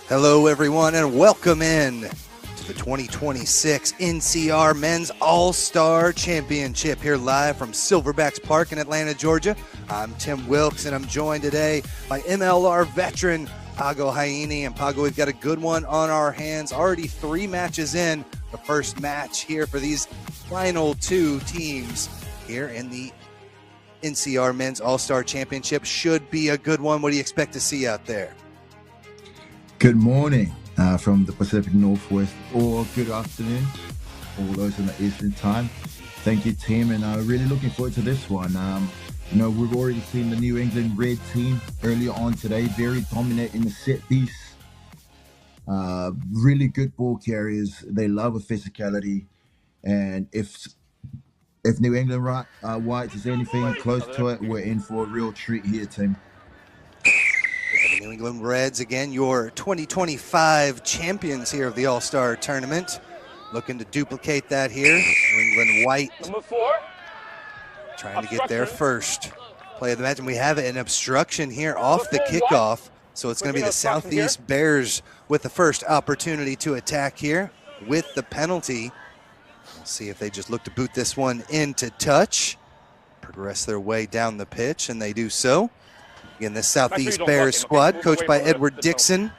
Hello, everyone, and welcome in to the 2026 NCR Men's All Star Championship here live from Silverbacks Park in Atlanta, Georgia. I'm Tim Wilkes, and I'm joined today by MLR veteran Pago Haini. And Pago, we've got a good one on our hands. Already 3 matches in. The first match here for these final 2 teams here in the NCR Men's All Star Championship. Should be a good one. What do you expect to see out there? Good morning from the Pacific Northwest, or good afternoon, all those in the Eastern time. Thank you, team, and really looking forward to this one. We've already seen the New England Red team earlier on today, very dominant in the set piece. Really good ball carriers. They love a physicality, and if New England Whites is anything close to it, we're in for a real treat here, team. The New England Reds, again, your 2025 champions here of the All-Star Tournament. Looking to duplicate that here. New England White Number 4. trying to get their first play of the match. And we have an obstruction here off the kickoff. So it's going to be the Southeast Bears with the first opportunity to attack here with the penalty. We'll see if they just look to boot this one into touch. Progress their way down the pitch, and they do so. Again, the Southeast Bears squad, coached by Edward Dixon.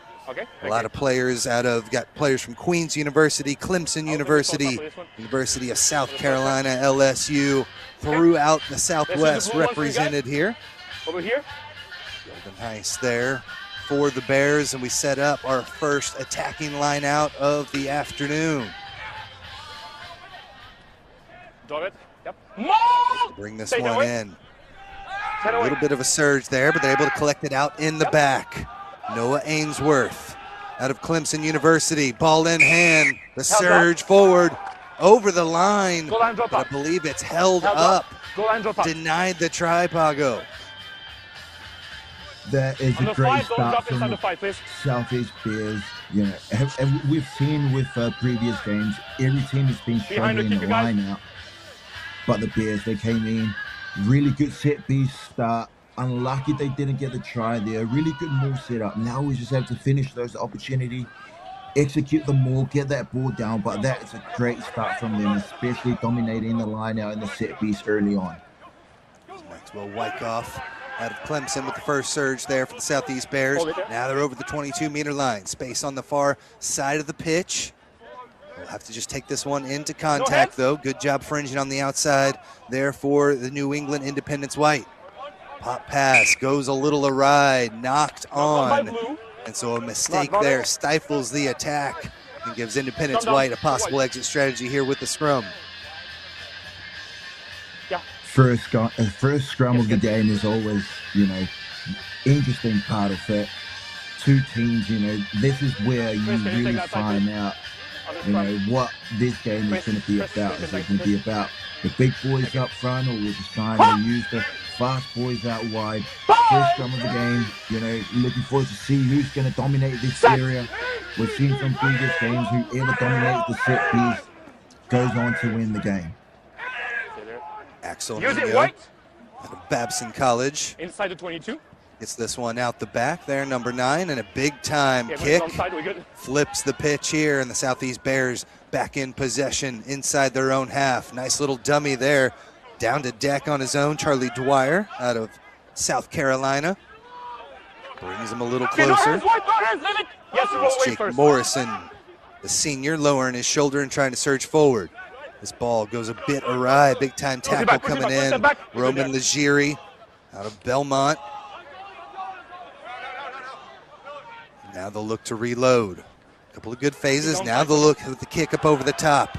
A lot of players got players from Queens University, Clemson University, University of South Carolina, LSU, throughout the Southwest represented here. Over here. Golden Heist there for the Bears, and we set up our first attacking line out of the afternoon. Yep. Bring this one in. A little bit of a surge there, but they're able to collect it out in the back. Noah Ainsworth out of Clemson University. Ball in hand. The surge forward over the line. But I believe it's held up. Denied the try, Pago. That is a great start from the Southeast Bears. And we've seen with previous games, every team has been struggling in the line out. But the Bears, they came in. Really good set piece start. Unlucky they didn't get the try there. Really good move setup. Now we just have to finish those opportunity, execute the move, get that ball down. But that is a great start from them, especially dominating the line out in the set piece early on. Maxwell Wyckoff out of Clemson with the first surge there for the Southeast Bears. Now they're over the 22-meter line. Space on the far side of the pitch. We'll have to just take this one into contact, though. Good job fringing on the outside there for the New England Independence White. Pop pass goes a little awry, knocked on. And so a mistake there stifles the attack and gives Independence White a possible exit strategy here with the scrum. First scrum of the game is always, interesting part of it. 2 teams, this is where you really find out what this game is going to be about. Is it going to be about the big boys up front, or we're just trying to use the fast boys out wide? First scrum of the game, looking forward to see who's going to dominate this area. We've seen from previous games, whoever dominates the set piece goes on to win the game. Axel Nino out of Babson College. Inside the 22. Gets this one out the back there, number 9, and a big-time kick. Flips the pitch here, and the Southeast Bears back in possession inside their own half. Nice little dummy there. Down to deck on his own, Charlie Dwyer out of South Carolina. Brings him a little closer. Jake Morrison, the senior, lowering his shoulder and trying to surge forward. This ball goes a bit awry. Big-time tackle coming in. Roman Legiri out of Belmont. Now they'll look to reload. A couple of good phases. Now they'll look at the kick up over the top.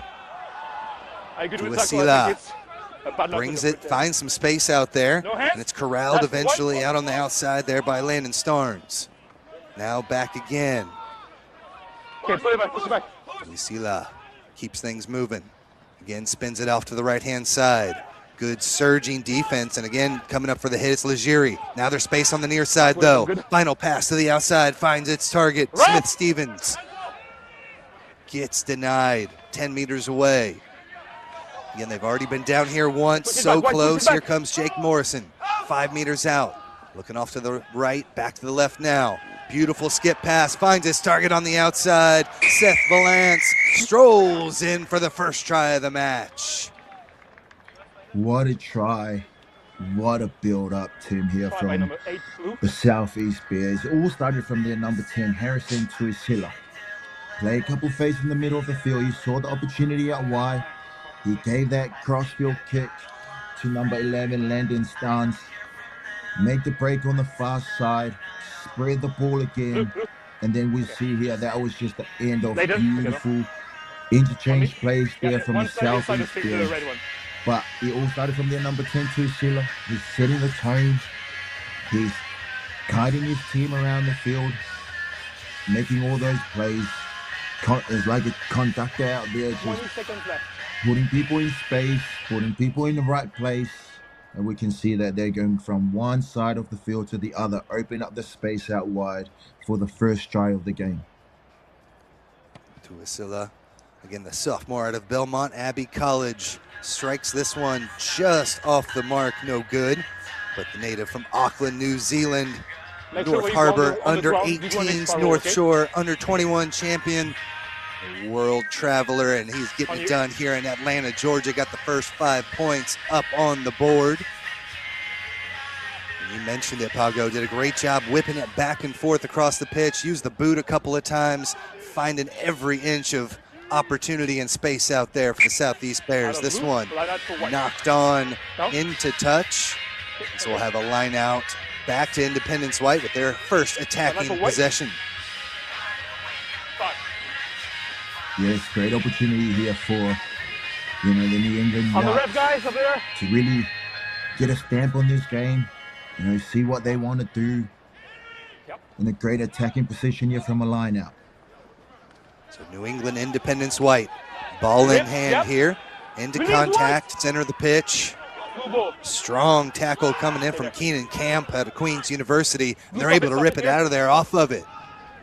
Tuasila brings it, finds some space out there, and it's corralled eventually out on the outside there by Landon Starnes. Now back again. Tuasila keeps things moving. Again, spins it off to the right-hand side. Good surging defense, and again, coming up for the hit, it's Legere. Now there's space on the near side, though. Final pass to the outside, finds its target. Smith-Stevens gets denied, 10 meters away. Again, they've already been down here once, so close. Here comes Jake Morrison, 5 meters out. Looking off to the right, back to the left now. Beautiful skip pass, finds his target on the outside. Seth Valance strolls in for the first try of the match. What a try. What a build-up, Tim, here from the Southeast Bears. It all started from their number 10, Harrison Tuisila. Play a couple phases in the middle of the field. He saw the opportunity out wide. He gave that cross-field kick to number 11, Landon Stans. Make the break on the far side. Spread the ball again. And then we see here that was just the end of beautiful interchange plays there from the Southeast Bears. But it all started from their number 10, Tuisila. He's setting the tone. He's guiding his team around the field, making all those plays. It's like a conductor out there, just putting people in space, putting people in the right place. And we can see that they're going from one side of the field to the other, open up the space out wide for the first try of the game. Tuisila, again, the sophomore out of Belmont Abbey College, strikes this one just off the mark, no good. But the native from Auckland, New Zealand, North Harbour under 18s, North Shore under 21 champion, world traveler, and he's getting it done here in Atlanta, Georgia. Got the first 5 points up on the board. And you mentioned it, Pago did a great job whipping it back and forth across the pitch, used the boot a couple of times, finding every inch of opportunity and space out there for the Southeast Bears. This one knocked on into touch. So we'll have a line out back to Independence White with their first attacking possession. Yes, great opportunity here for, the New England Whites to really get a stamp on this game, see what they want to do in a great attacking position here from a line out. So New England Independence White, ball in hand here, into contact, center of the pitch. Strong tackle coming in from Keenan Camp out of Queens University. And they're able to rip it out of there off of it.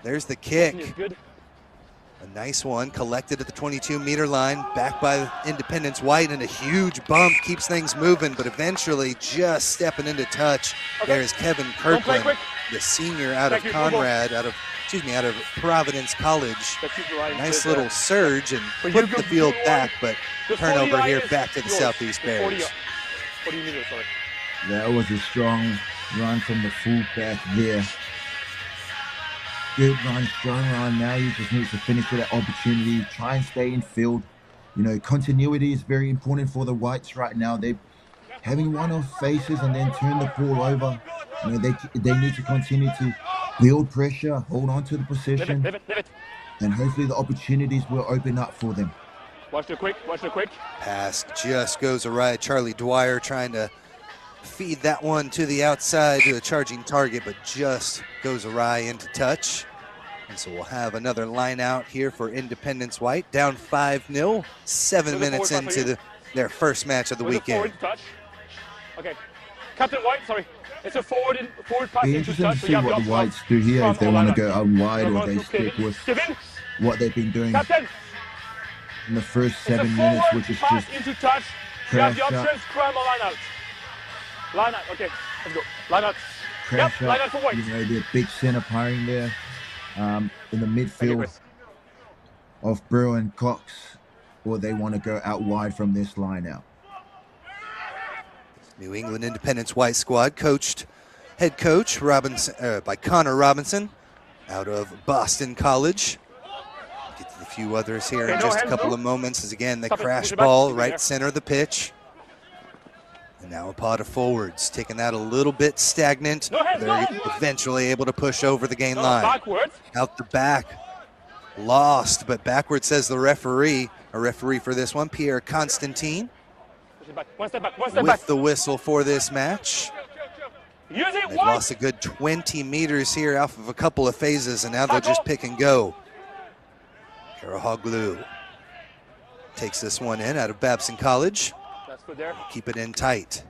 There's the kick. A nice one, collected at the 22-meter line, back by Independence White, and a huge bump keeps things moving, but eventually just stepping into touch. There's Kevin Kirkland, the senior out of Conrad, out of Providence College. Nice little surge and put the field back, but turnover here back to the Southeast Bears. That was a strong run from the fullback there. Good run, strong run. Now he just needs to finish with that opportunity, try and stay in field. Continuity is very important for the Whites right now. They're having one-off faces and then turn the ball over. They need to continue to build pressure, hold on to the position, and hopefully the opportunities will open up for them. Watch the quick. Pass just goes awry. Charlie Dwyer trying to feed that one to the outside to a charging target, but just goes awry into touch. And so we'll have another line out here for Independence White, down 5-0, 7 minutes into their first match of the weekend. Okay, Captain White, sorry. It's a forward pass. Be interesting to see what the Whites do here, if they want to go out wide or they stick with what they've been doing in the first 7 minutes, which is just crash up. Line out, okay, let's go. Line out. Crash line out for White. The big center pairing there in the midfield of Brew and Cox, or they want to go out wide from this line out. New England Independence White squad head coach by Connor Robinson out of Boston College. Get to a few others here in just a couple of moments as again the crash ball right center of the pitch. And now a pot of forwards, taking that a little bit stagnant. They're eventually able to push over the gain line. Out the back, lost, but backwards says the referee. A referee for this one, Pierre Constantine. With the whistle for this match. They've lost a good 20 meters here off of a couple of phases, and now they'll just pick and go. Karahoglu takes this one in out of Babson College. That's good there. Keep it in tight.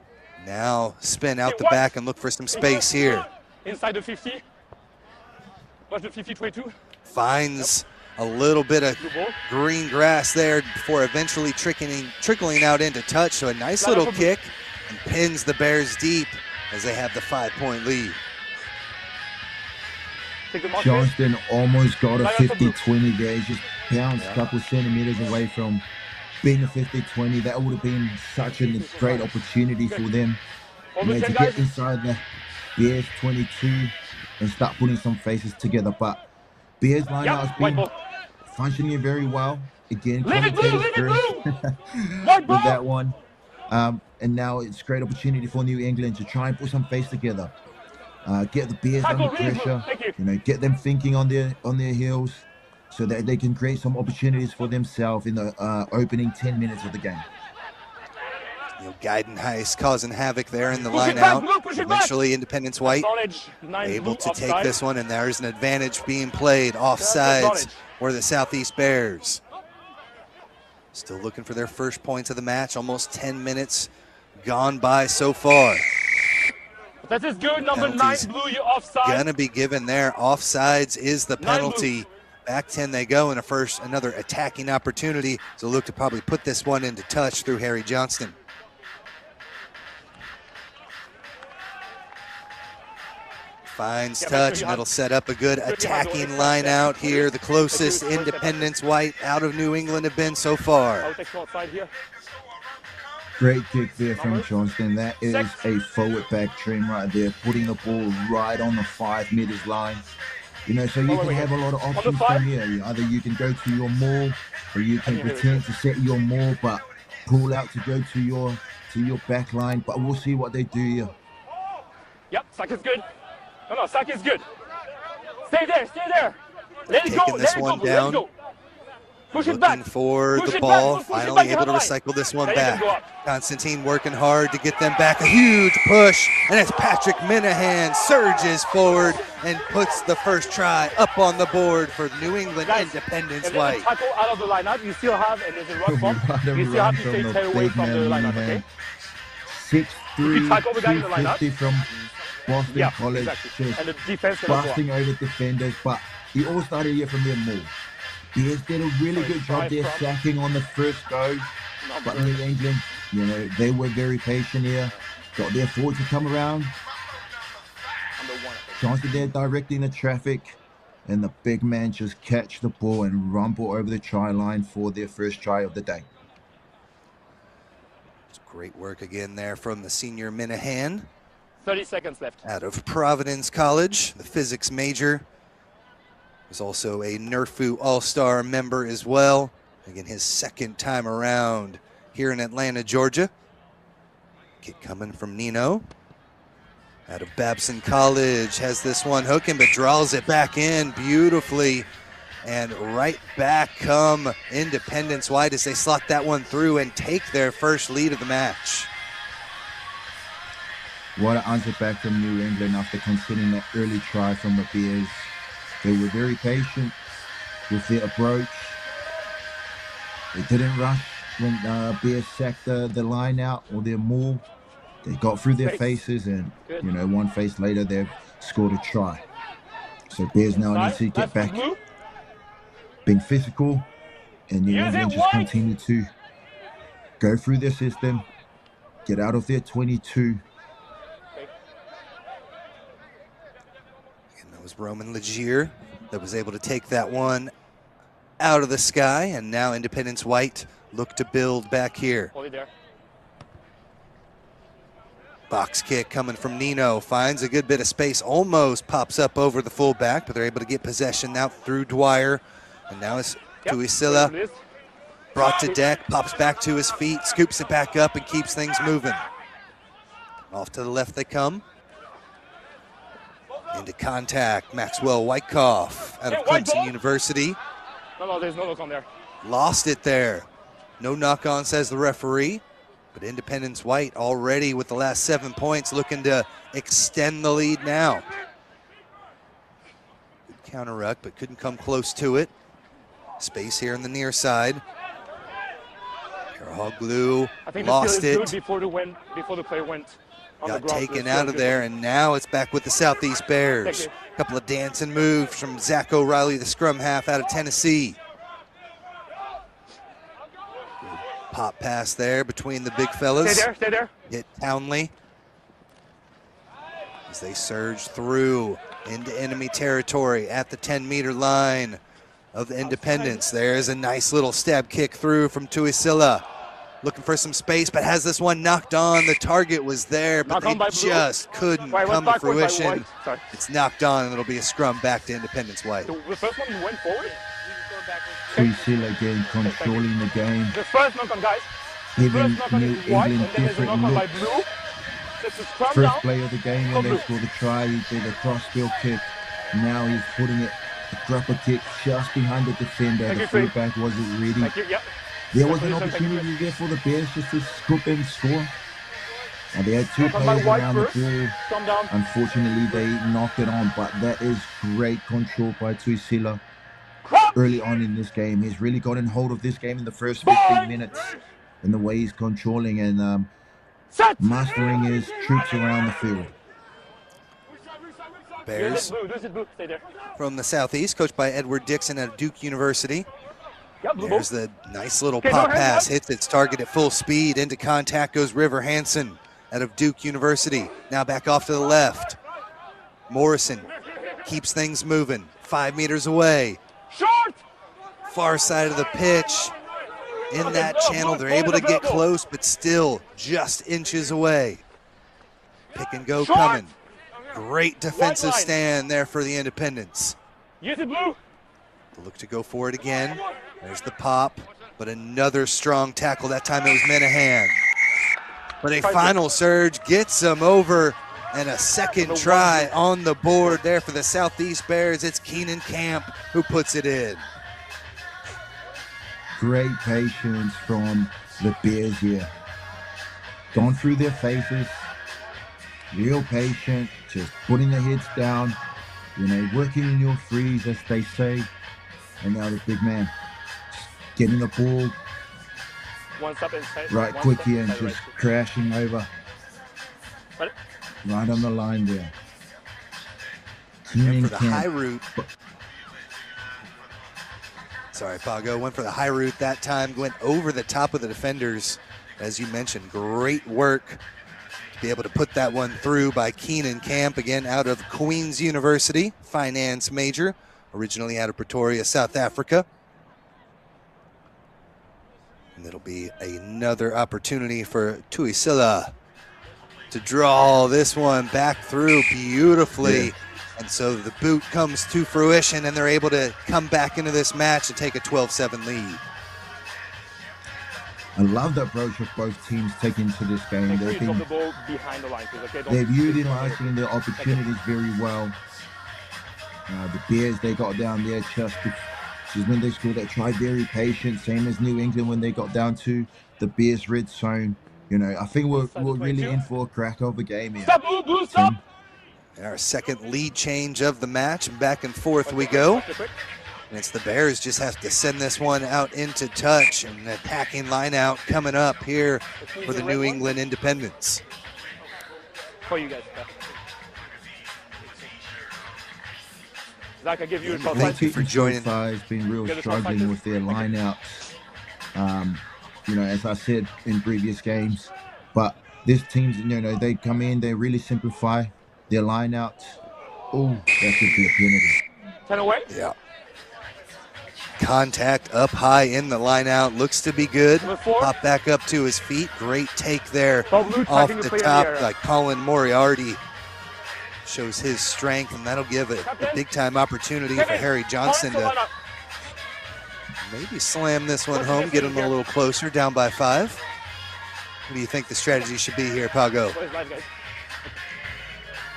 Now spin out the back and look for some space here. Inside the 50. Watch the 50, 22. Finds a little bit of green grass there before eventually trickling out into touch. So a nice little kick and pins the Bears deep as they have the 5-point lead. Johnston almost got a 50-20 there. He just bounced a couple centimeters away from being a 50-20. That would have been such a great opportunity for them, you know, to get inside the Bears 22 and start putting some faces together. But Bears lineup has been functioning very well. Again, commentators first with that one. And now it's a great opportunity for New England to try and put some face together. Get the Bears under pressure, you know, get them thinking on their heels so that they can create some opportunities for themselves in the opening 10 minutes of the game. You know, Geidenheis causing havoc there in the line out. Eventually, Independence White able to take this one, and there's an advantage being played offsides for the Southeast Bears. Still looking for their first points of the match. Almost 10 minutes gone by so far. That is good. Number 9 blew you offside. Gonna be given there. Offsides is the penalty. Back 10 they go, and another attacking opportunity. So look to probably put this one into touch through Harry Johnston. Finds touch, and it'll set up a good attacking line out here. The closest Independence White out of New England have been so far. Great kick there from Johnston. That is a forward back trim right there, putting the ball right on the 5 meters line. You know, so you can have a lot of options from here. Either you can go to your maul, or you can pretend to set your maul, but pull out to go to your back line. But we'll see what they do here. Yep, sack is good. No, sack is good. Stay there. Let it go. Taking this one down. Push it back. Looking for the ball, finally able to recycle this one back. Constantine working hard to get them back. A huge push, and it's Patrick Minahan surges forward and puts the first try up on the board for New England Independence White. Tackle out of the lineup. You still have, and there's a run bump. You still have to stay away from the lineup, okay? 6'3", 250 from Boston College, and the defense busting over defenders, but he all started here from their move. Bears did a really good job there sacking on the first go, but New England, you know, they were very patient here, got their forward to come around. Johnson there directing the traffic, and the big man just catch the ball and rumble over the try line for their first try of the day. It's great work again there from the senior Minahan. 30 seconds left. Out of Providence College, the physics major. Is also a NCR All Star member as well. Again, his second time around here in Atlanta, Georgia. Kick coming from Nino. Out of Babson College, has this one hooking, but draws it back in beautifully. And right back come Independence White as they slot that one through and take their first lead of the match. What an answer back from New England after conceding that early try from the Bears. They were very patient with their approach. They didn't rush when Bears sacked the line out or their maul. They got through their faces, and you know, one face later they've scored a try. So Bears now need to get back being physical, and New England just continue to go through their system, get out of their 22. Roman Legier that was able to take that one out of the sky, and now Independence White look to build back here. Box kick coming from Nino, finds a good bit of space, almost pops up over the fullback, but they're able to get possession out through Dwyer, and now it's Tuisila, brought to deck, pops back to his feet, scoops it back up and keeps things moving. Off to the left they come. Into contact, Maxwell Wyckoff out of Clemson University. No, there's no knock on there. Lost it there. No knock on, says the referee. But Independence White already with the last 7 points looking to extend the lead now. Good counter ruck, but couldn't come close to it. Space here on the near side. Raw glue, I think lost the it. before the play went on the Got ground. taken out of there, and now it's back with the Southeast Bears. A couple of dancing moves from Zach O'Reilly, the scrum half out of Tennessee. Good pop pass there between the big fellas. Stay there. Hit Townley as they surge through into enemy territory at the 10-meter line of Independence. There's a nice little stab kick through from Tuisila. Looking for some space, but has this one knocked on. The target was there, but they just couldn't come to fruition. It's knocked on, and it'll be a scrum back to Independence White. The first one went forward. Tuisila again controlling the game. The first knock on, guys. Giving New White, England and then there's a different knock on by looks. Blue. That's a scrum First down. play of the game when they scored the try, he did a cross-field kick. Now he's putting it, a dropper kick just behind the defender. The fullback wasn't ready. Thank you, yep. There was an opportunity there for the Bears just to scoop and score. And they had two Knock on by players White around the first. ball. Scrum down. Unfortunately, they knocked it on, but that is great control by Tuisila early on in this game. He's really gotten hold of this game in the first 15 minutes in the way he's controlling and mastering his troops around the field. Bears from the Southeast, coached by Edward Dixon at Duke University. There's the nice little pop pass, hits its target at full speed. Into contact goes River Hansen out of Duke University. Now back off to the left. Morrison keeps things moving. 5 meters away. Far side of the pitch. In that channel, they're able to get close, but still just inches away. Pick and go coming. Great defensive stand there for the Independents. Use it, Blue. They look to go for it again. There's the pop, but another strong tackle. That time it was Minahan. But a final surge gets them over, and a second try on the board there for the Southeast Bears. It's Keenan Camp who puts it in. Great patience from the Bears here. Gone through their faces, real patient, just putting their heads down, you know, working in your freeze, as they say. And now the big man getting the ball right quick here and just crashing over right on the line there. Went for the high route. Sorry, Pago. Went for the high route that time. Went over the top of the defenders. As you mentioned, great work to be able to put that one through by Keenan Camp, again out of Queen's University, finance major, originally out of Pretoria, South Africa. And it'll be another opportunity for Tuisila to draw this one back through beautifully. Yeah. And so the boot comes to fruition, and they're able to come back into this match and take a 12-7 lead. I love the approach of both teams taking to this game. They've been, the ball behind the line, okay? they've utilizing their opportunities very well. The Bears, they got down there just when they scored that try, very patient, same as New England when they got down to the Bears red zone. You know, I think we're really in for a crack of a game here. Stop, Blue, stop! And our second lead change of the match, and back and forth we go. And it's the Bears just have to send this one out into touch, and the attacking line out coming up here for the New England Independents. For you guys. Zach, I give you a call. Thank you for joining. Has been real struggling with their lineouts. You know, as I said in previous games, but this team's, you know, they come in, they really simplify their lineouts. Oh, that could be a penalty. 10 away. Yeah. Contact up high in the line out. Looks to be good. Pop back up to his feet. Great take there off the top. Like Colin Moriarty shows his strength, and that'll give a big-time opportunity for Harry Johnson to maybe slam this one home, get him a little closer, down by 5. What do you think the strategy should be here, Pago?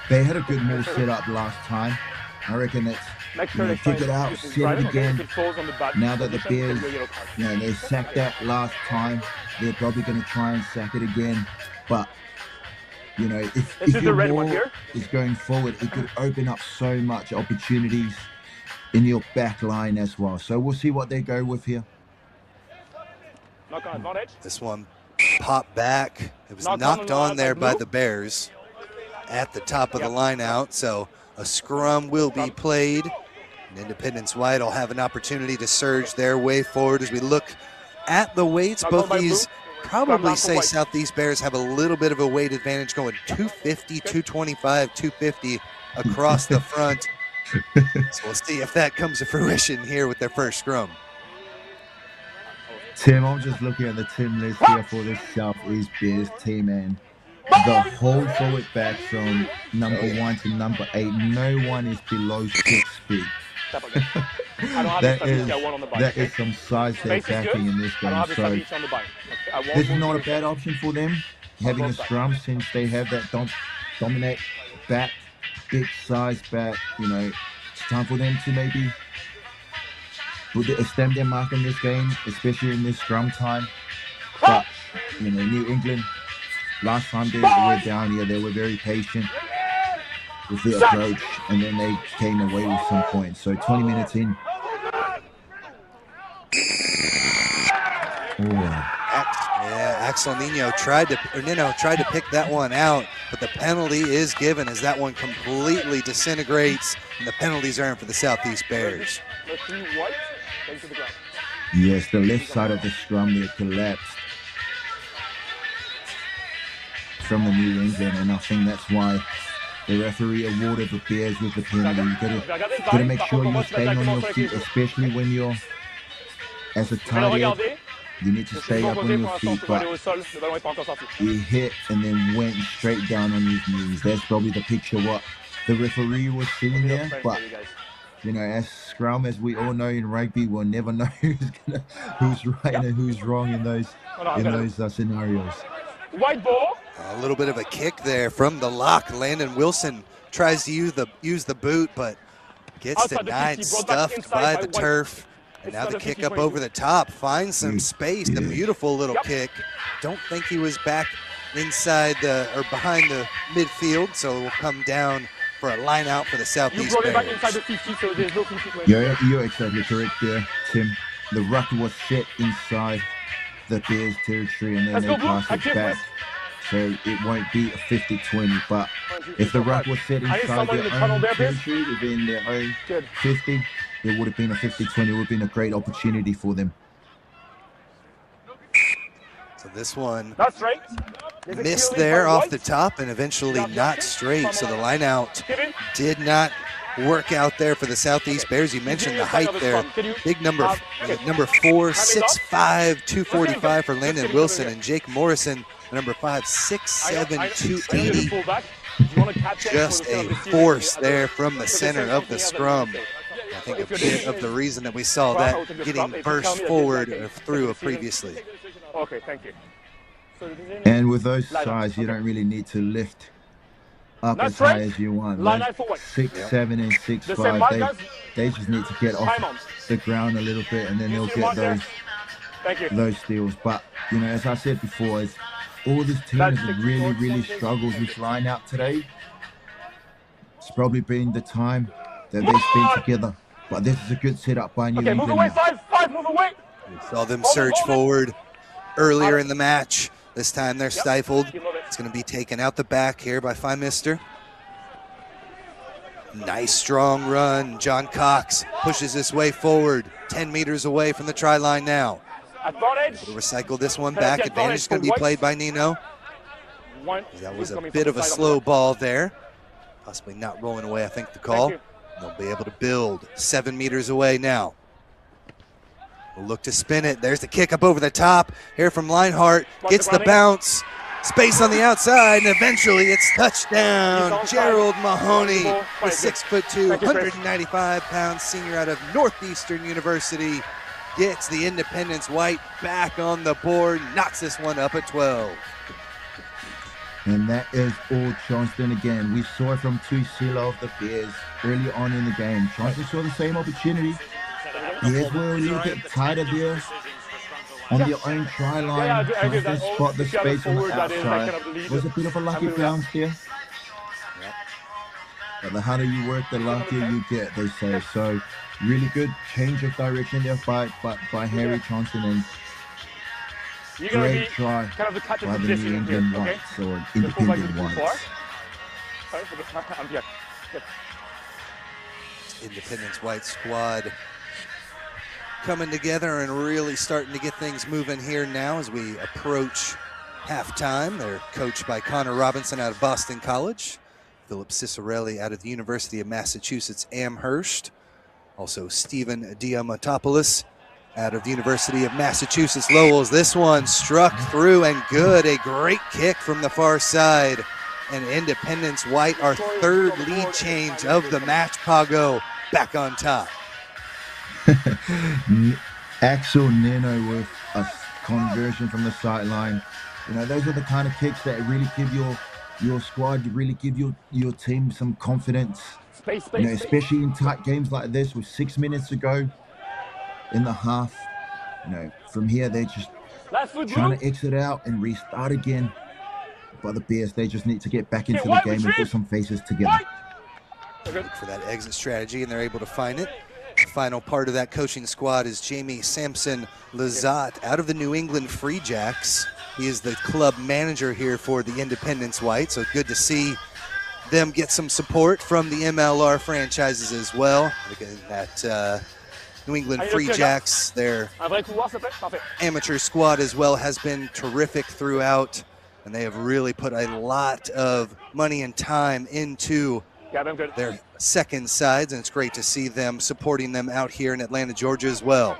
They had a good move set up last time. I reckon it's, you know, kick it out, set it again. Now that the Bears, you know, they sacked that last time, they're probably going to try and sack it again. But, you know, if your ball is going forward, it could open up so much opportunities in your back line as well. So we'll see what they go with here. Knock on advantage. This one popped back. It was knocked on there by the Bears at the top of the line out. So a scrum will be played. And Independence White will have an opportunity to surge their way forward. As we look at the weights, both these probably say Southeast Bears have a little bit of a weight advantage, going 250, 225, 250 across the front. So we'll see if that comes to fruition here with their first scrum. Tim, I'm just looking at the team list here for this Southeast Bears team, and the whole forward back from number 1 to number 8, no one is below 6 feet. that is some size they're backing in this game. So this is not a bad option for them, having a scrum, since they have that dominate back, big size back. You know, it's time for them to maybe stamp their mark on this game, especially in this scrum time. But, you know, New England, last time they were down here, they were very patient with their approach, and then they came away with some points. So 20 minutes in. Axel Nino tried to pick that one out, but the penalty is given as that one completely disintegrates, and the penalties earned for the Southeast Bears. Yes, the left side of the scrum there collapsed from the New England, and I think that's why the referee awarded the Bears with the penalty. You gotta make sure you're staying on your feet, especially when you're as a tight end. You need to stay up on your feet, but he hit and then went straight down on his knees. That's probably the picture what the referee was seeing there. But you know, as scrum, as we all know in rugby, we'll never know who's right and who's wrong in those scenarios. White ball. A little bit of a kick there from the lock. Landon Wilson tries to use the boot, but gets denied, stuffed by the turf. And now the kick up over the top, finds some space, a beautiful little kick. Don't think he was back inside or behind the midfield, so it will come down for a line out for the Southeast Bears. You're exactly correct there, Tim. The ruck was set inside the Bears territory, and then they pass it back. So it won't be a 50-20, but if the ruck was set inside their own territory, within their own 50, it would have been a 50-20. It would have been a great opportunity for them. So this one missed there off the top and eventually not straight. So the line out did not work out there for the Southeast Bears. You mentioned the height there. Big number 4, 6'5", 245 for Landon Wilson, and Jake Morrison, number 5, 6'7", 280. Just a force there from the center of the scrum. I think a bit of the reason that we saw that getting burst forward through previously. Okay, thank you. And with those size, you don't really need to lift up as high as you want. Like 6'7" and 6'5", they just need to get off the ground a little bit, and then they'll get those steals. But you know, as I said before, all this team has really struggled with line out today. It's probably been the time that they've been together. But this is a good setup by New England. Move away, 5, move away. We saw them surge forward earlier in the match. This time they're stifled. It's going to be taken out the back here by Mister. Nice strong run. John Cox pushes his way forward, 10 meters away from the try line now. We'll recycle this one back. Advantage is going to be played by Nino. That was a bit of a slow ball there. Possibly not rolling away, I think, the call. They'll be able to build 7 meters away now. We'll look to spin it. There's the kick up over the top. Here from Leinhart. Gets the bounce. Space on the outside, and eventually it's touchdown. Gerald Mahoney, the 6'2", 195-pound senior out of Northeastern University, gets the Independence White back on the board, knocks this one up at 12. And that is all Johnston again. We saw it from Tuisila of the Bears early on in the game. Johnston saw the same opportunity. Bears were a little bit tighter there on their own try line, trying to spot the space on the outside. It was a bit of a lucky bounce there. But the harder you work, the luckier you get, they say. So really good change of direction there by Harry Johnson. And You're gonna Great be try kind of the catch by of the the New position here, England okay? Whites or The fullback is Independent too far. Whites. Sorry, okay, I'm here. Good. Independence White squad coming together and really starting to get things moving here now as we approach halftime. They're coached by Connor Robinson out of Boston College, Philip Cicerelli out of the University of Massachusetts Amherst, also Stephen Diamantopoulos out of the University of Massachusetts Lowell. This one struck through and good. A great kick from the far side. And Independence White, our third lead change of the match, Pago, back on top. Axel Nino with a conversion from the sideline. You know, those are the kind of kicks that really give your squad, really give your team some confidence. Space, You know, space, space. especially in tight games like this with 6 minutes to go in the half. You know, from here they're just Last foot trying blue. to exit out and restart again. But the Bears, they just need to get back into the white, game and retreat. put some faces together. White. Look for that exit strategy, and they're able to find it. The final part of that coaching squad is Jamie Sampson Lazat out of the New England Free Jacks. He is the club manager here for the Independence White, so good to see them get some support from the MLR franchises as well. Looking at New England Free Jacks, their amateur squad as well has been terrific throughout, and they have really put a lot of money and time into their second sides, and it's great to see them supporting them out here in Atlanta, Georgia as well.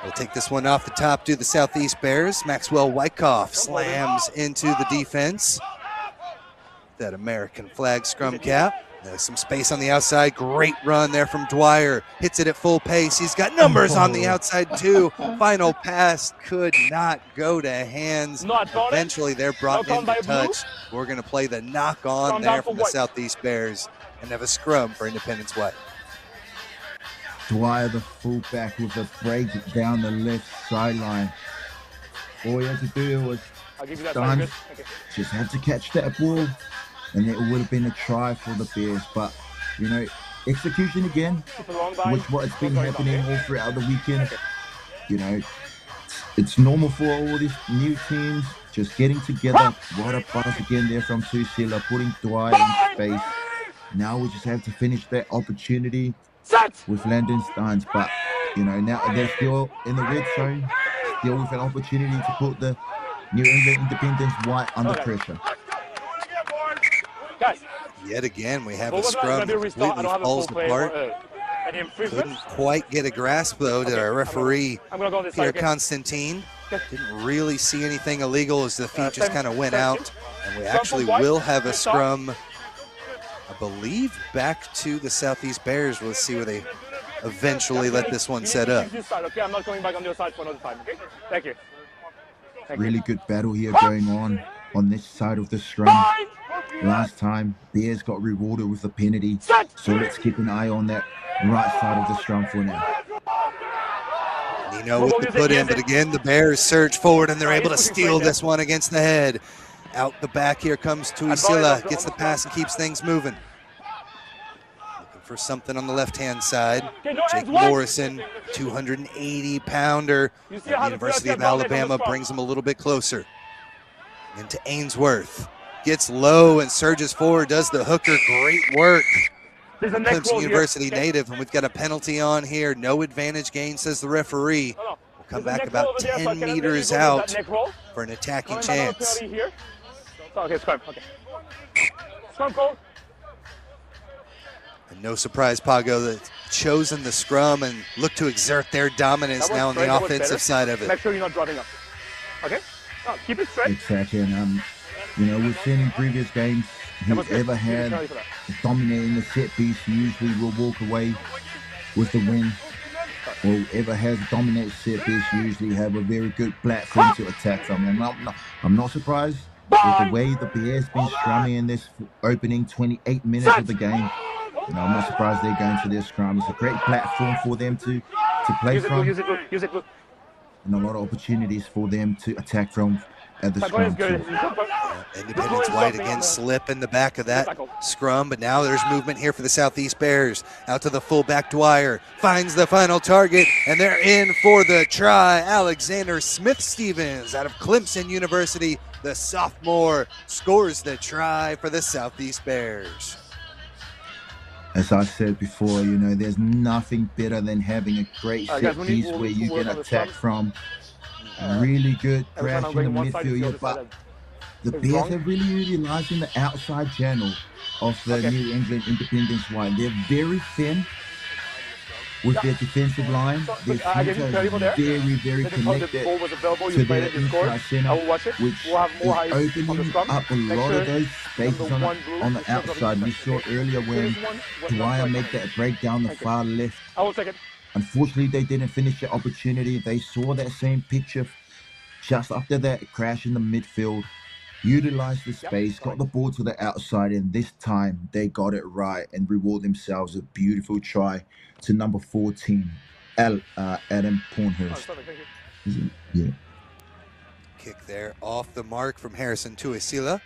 We'll take this one off the top to the Southeast Bears. Maxwell Wyckoff slams into the defense. That American flag scrum cap. There's some space on the outside. Great run there from Dwyer. Hits it at full pace. He's got numbers on the outside too. Final pass could not go to hands. Eventually they're brought into touch. We're going to play the knock on there from the Southeast Bears and have a scrum for Independence White. Dwyer, the fullback, with a break down the left sideline. All he had to do was done. Just had to catch that ball, and it would have been a try for the Bears. But, you know, execution again, which what's been happening all throughout the weekend. You know, it's normal for all these new teams just getting together. What a pass again there from Tusila, putting Dwyer in space. Now we just have to finish that opportunity with Landon Steins, but you know, now they're still in the red zone, still with an opportunity to put the New England Independence White under pressure. Yet again, we have a scrum that completely falls apart. Couldn't quite get a grasp though to our referee, Pierre Constantine. Didn't really see anything illegal as the feet just kind of went out, and we actually will have a scrum, I believe, back to the Southeast Bears. We'll see where they eventually let this one set up. I'm not going back on your side for another time, okay? Thank you. Really good battle here going on this side of the scrum. Last time, Bears got rewarded with a penalty, so let's keep an eye on that right side of the scrum for now. Nino with the put in, but again, the Bears surge forward and they're able to steal this one against the head. Out the back here comes Tuisila, gets the pass and keeps things moving. Looking for something on the left-hand side. Jake Morrison, 280-pounder. The University of Alabama brings him a little bit closer. Into Ainsworth. Gets low and surges forward, does the hooker. Great work. Clemson University native, and we've got a penalty on here. No advantage gain, says the referee. We'll come back about 10 meters out for an attacking chance. Okay, scrum. Okay. Scrum call. And no surprise, Pago, that chosen the scrum and look to exert their dominance now on the offensive side of it. Make sure you're not dropping up. Okay? Oh, keep it straight. Exactly, and you know, we've seen in previous games, whoever had dominating the set piece usually will walk away with the win. Or whoever has dominated set piece usually have a very good platform to attack from. And I'm not surprised with the way the Bears been strumming in this opening 28 minutes of the game. You know, I'm not surprised they're going to their scrum. It's a great platform for them to play from. Use it, and a lot of opportunities for them to attack from at the Tackle is scrum good. too. Independence White again slip in the back of that scrum, but now there's movement here for the Southeast Bears. Out to the fullback, Dwyer finds the final target, and they're in for the try. Alexander Smith-Stevens out of Clemson University, the sophomore, scores the try for the Southeast Bears. As I said before, you know, there's nothing better than having a great set piece where you can attack from. Really good crash in the midfield, but the Bears are really utilizing the outside channel of the New England Independence White. They're very thin with their defensive line. Their teams are very, very connected to their inside center, which is opening up a lot of those spaces on the outside. We saw earlier when Dwyer made that break down the far left. Unfortunately, they didn't finish the opportunity. They saw that same picture just after that crash in the midfield, utilized the space, got the ball to the outside, and this time they got it right and reward themselves a beautiful try to number 14, Adam Pornhurst. Yeah. Kick there off the mark from Harrison Tuisila.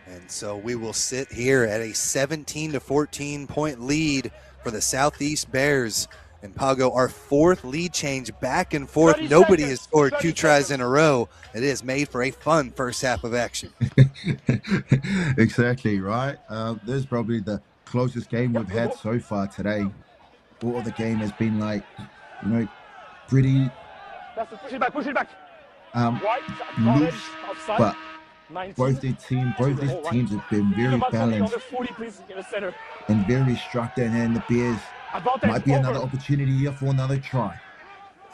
And so we will sit here at a 17-14 point lead for the Southeast Bears. And Pago, our fourth lead change back and forth. Nobody has scored 2 tries in a row. It is made for a fun first half of action. Exactly, right? This is probably the closest game we've had so far today. All the game has been like, you know, pretty push it back. loose, but both these teams have been very balanced and very structured, and the Bears might be another opportunity here for another try.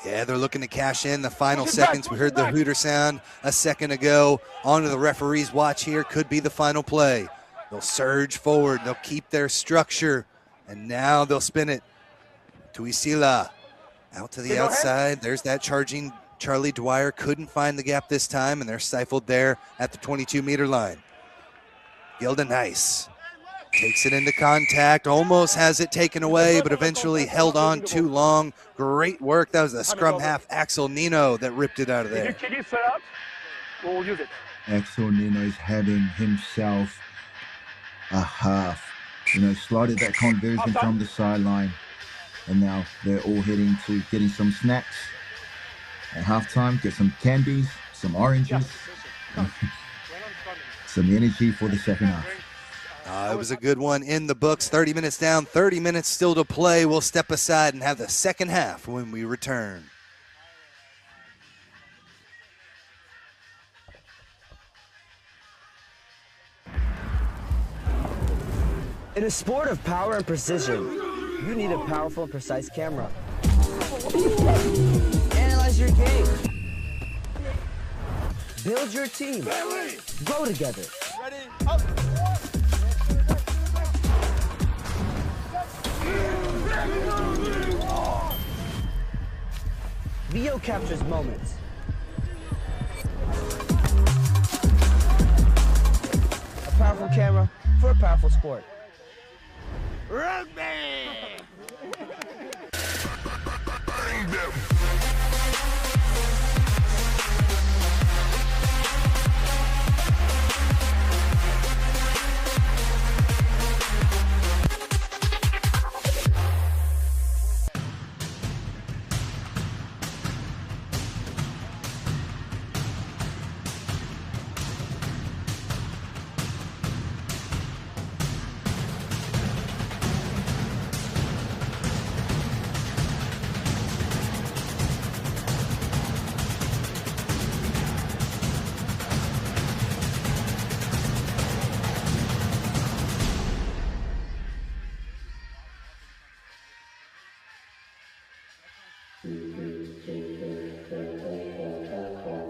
Yeah, they're looking to cash in the final seconds. We heard the hooter sound a second ago. On to the referee's watch here. Could be the final play. They'll surge forward. They'll keep their structure. And now they'll spin it. Tuisila out to the outside. There's that charging Charlie Dwyer. Couldn't find the gap this time, and they're stifled there at the 22-meter line. Gilda Nice takes it into contact, almost has it taken away, but eventually held on too long. Great work. That was the scrum half, Axel Nino, that ripped it out of there. We'll use it. Axel Nino's having himself a half. You know, slotted that conversion from the sideline, and now they're all heading to getting some snacks at halftime, get some candies, some oranges, some energy for the second half. It was a good one in the books. 30 minutes down, 30 minutes still to play. We'll step aside and have the second half when we return. In a sport of power and precision, you need a powerful and precise camera. Analyze your game. Build your team. Grow together. Ready? Up. VO captures moments. A powerful camera for a powerful sport. Rugby!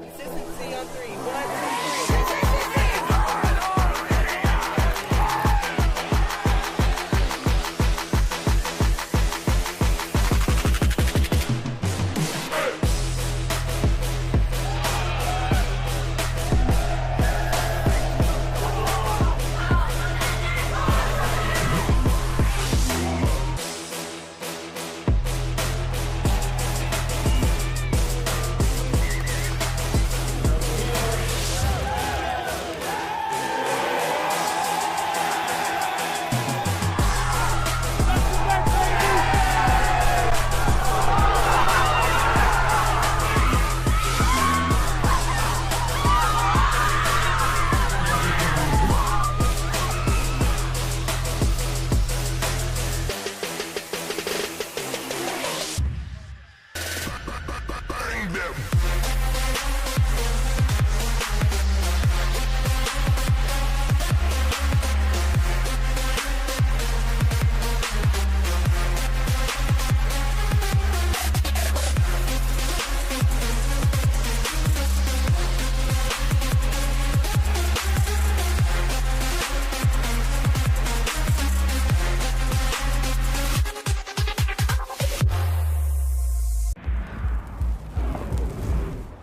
Consistency on 3. 1, 2, 3.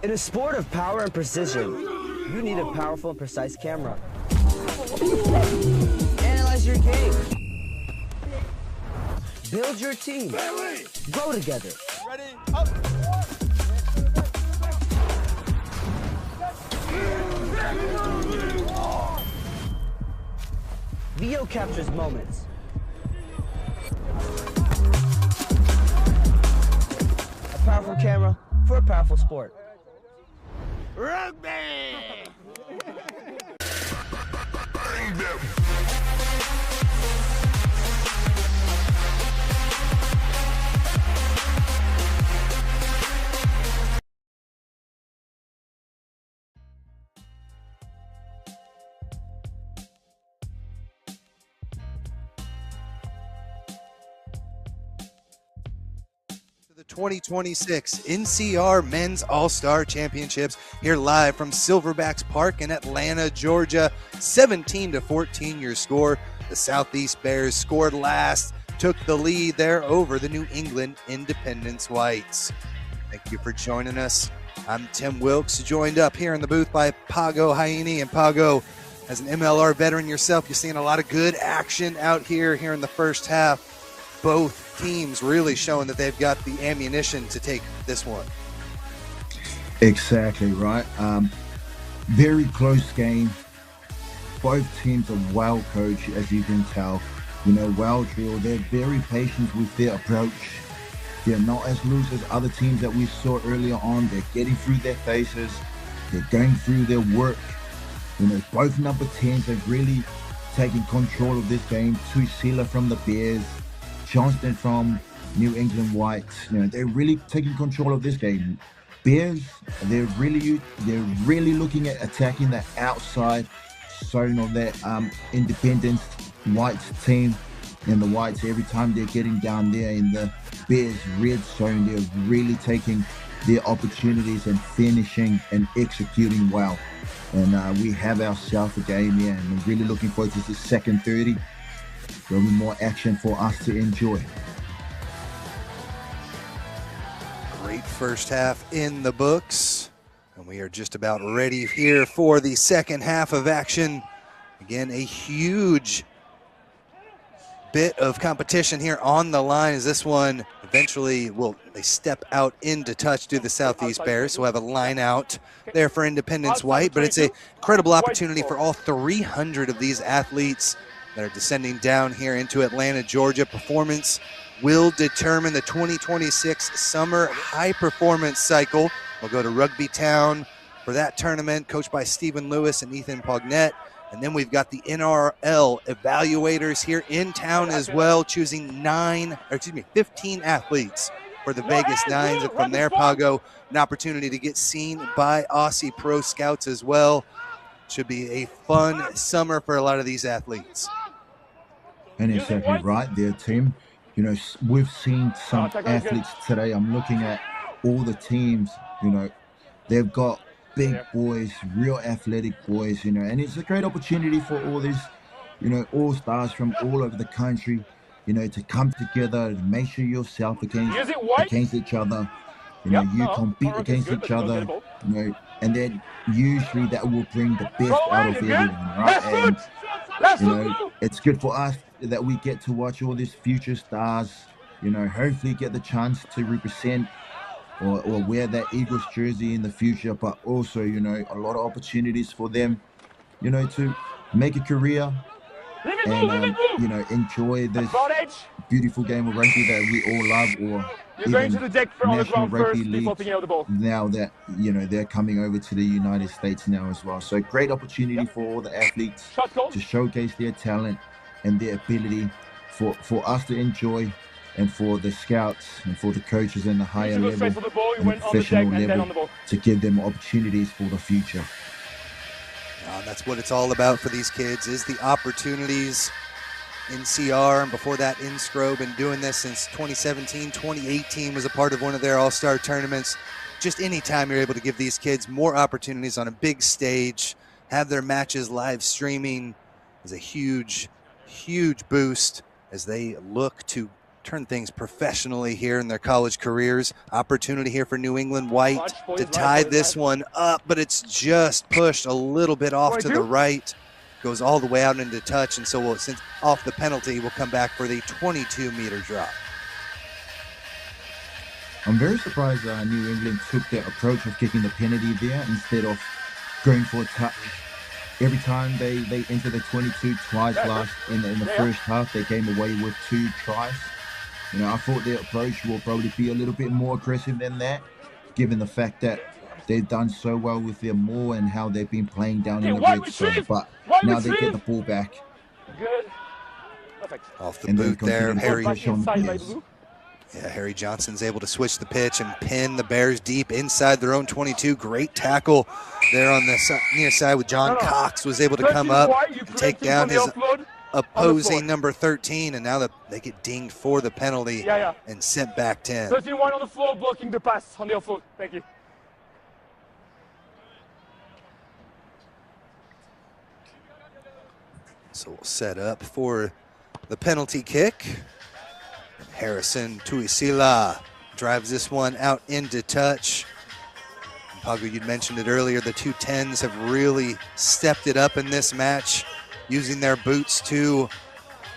In a sport of power and precision, you need a powerful and precise camera. Analyze your game. Build your team. Grow together. Ready, up. Video captures moments. A powerful camera for a powerful sport. Rugby! The 2026 NCR Men's All Star Championships here live from Silverbacks Park in Atlanta, Georgia. 17-14 your score. The Southeast Bears scored last, took the lead there over the New England Independence Whites. Thank you for joining us. I'm Tim Wilkes, joined up here in the booth by Pago Haini. And Pago, as an MLR veteran yourself, you're seeing a lot of good action out here in the first half. Both teams really showing that they've got the ammunition to take this one. Exactly right. Very close game. Both teams are well coached, as you can tell. Well drilled. They're very patient with their approach. They're not as loose as other teams that we saw earlier on. They're getting through their phases. They're going through their work. Both number 10s have really taken control of this game. Tuisila from the Bears, Johnston from New England Whites. They're really taking control of this game. Bears, they're really looking at attacking the outside zone of that Independence Whites team. And the Whites, every time they're getting down there in the Bears red zone, they're really taking their opportunities and finishing and executing well. And we have ourselves a game here, and we're really looking forward to the second 30. There'll be more action for us to enjoy. Great first half in the books, and we are just about ready here for the second half of action. Again, a huge bit of competition here on the line as this one eventually they step out into touch to the Southeast Bears. So we'll have a line out there for Independence White, but it's an incredible opportunity for all 300 of these athletes that are descending down here into Atlanta, Georgia. Performance will determine the 2026 Summer High Performance Cycle. We'll go to Rugby Town for that tournament, coached by Stephen Lewis and Ethan Pognette. And then we've got the NRL evaluators here in town as well, choosing 15 athletes for the Vegas Nines. And from there, Pago, an opportunity to get seen by Aussie Pro Scouts as well. Should be a fun summer for a lot of these athletes. And exactly right there, Tim. We've seen some athletes today. I'm looking at all the teams, they've got big boys, real athletic boys, and it's a great opportunity for all these, all stars from all over the country, to come together and make sure yourself against each other. You compete against each other, and then usually that will bring the best out of everyone, right? And it's good for us that we get to watch all these future stars, hopefully get the chance to represent or wear that Eagles jersey in the future, but also, a lot of opportunities for them, to make a career and, enjoy this beautiful game of rugby that we all love, or even National Rugby League now that, they're coming over to the United States now as well. So great opportunity for all the athletes to showcase their talent and their ability for us to enjoy, and for the scouts and for the coaches in the higher level and the professional level to give them opportunities for the future. That's what it's all about for these kids, is the opportunities. NCR, and before that, Inscro, been doing this since 2017, 2018 was a part of one of their all-star tournaments. Just anytime you're able to give these kids more opportunities on a big stage, have their matches live streaming, is a huge, huge boost as they look to turn things professionally here in their college careers. Opportunity here for New England White to tie this one up, but it's just pushed a little bit off to the right. Goes all the way out into touch, and so since off the penalty, we'll come back for the 22-meter drop. I'm very surprised New England took that approach of kicking the penalty there instead of going for a touch. Every time they enter the 22 twice in the first half, they came away with 2 tries. You know, I thought their approach will probably be a little bit more aggressive than that, given the fact that they've done so well with their maul and how they've been playing down in the red zone. But now they get the ball back. Good. Perfect. Off the boot there, Harry. Blue. Yeah, Harry Johnson's able to switch the pitch and pin the Bears deep inside their own 22. Great tackle there on the near side with John Cox was able to come up and take down his opposing number 13, and now they get dinged for the penalty and sent back 10. 13-1 on the floor, blocking the pass on the offload. Thank you. So we'll set up for the penalty kick. Harrison Tuisila drives this one out into touch. And Pago, you'd mentioned it earlier, the 210s have really stepped it up in this match, using their boots to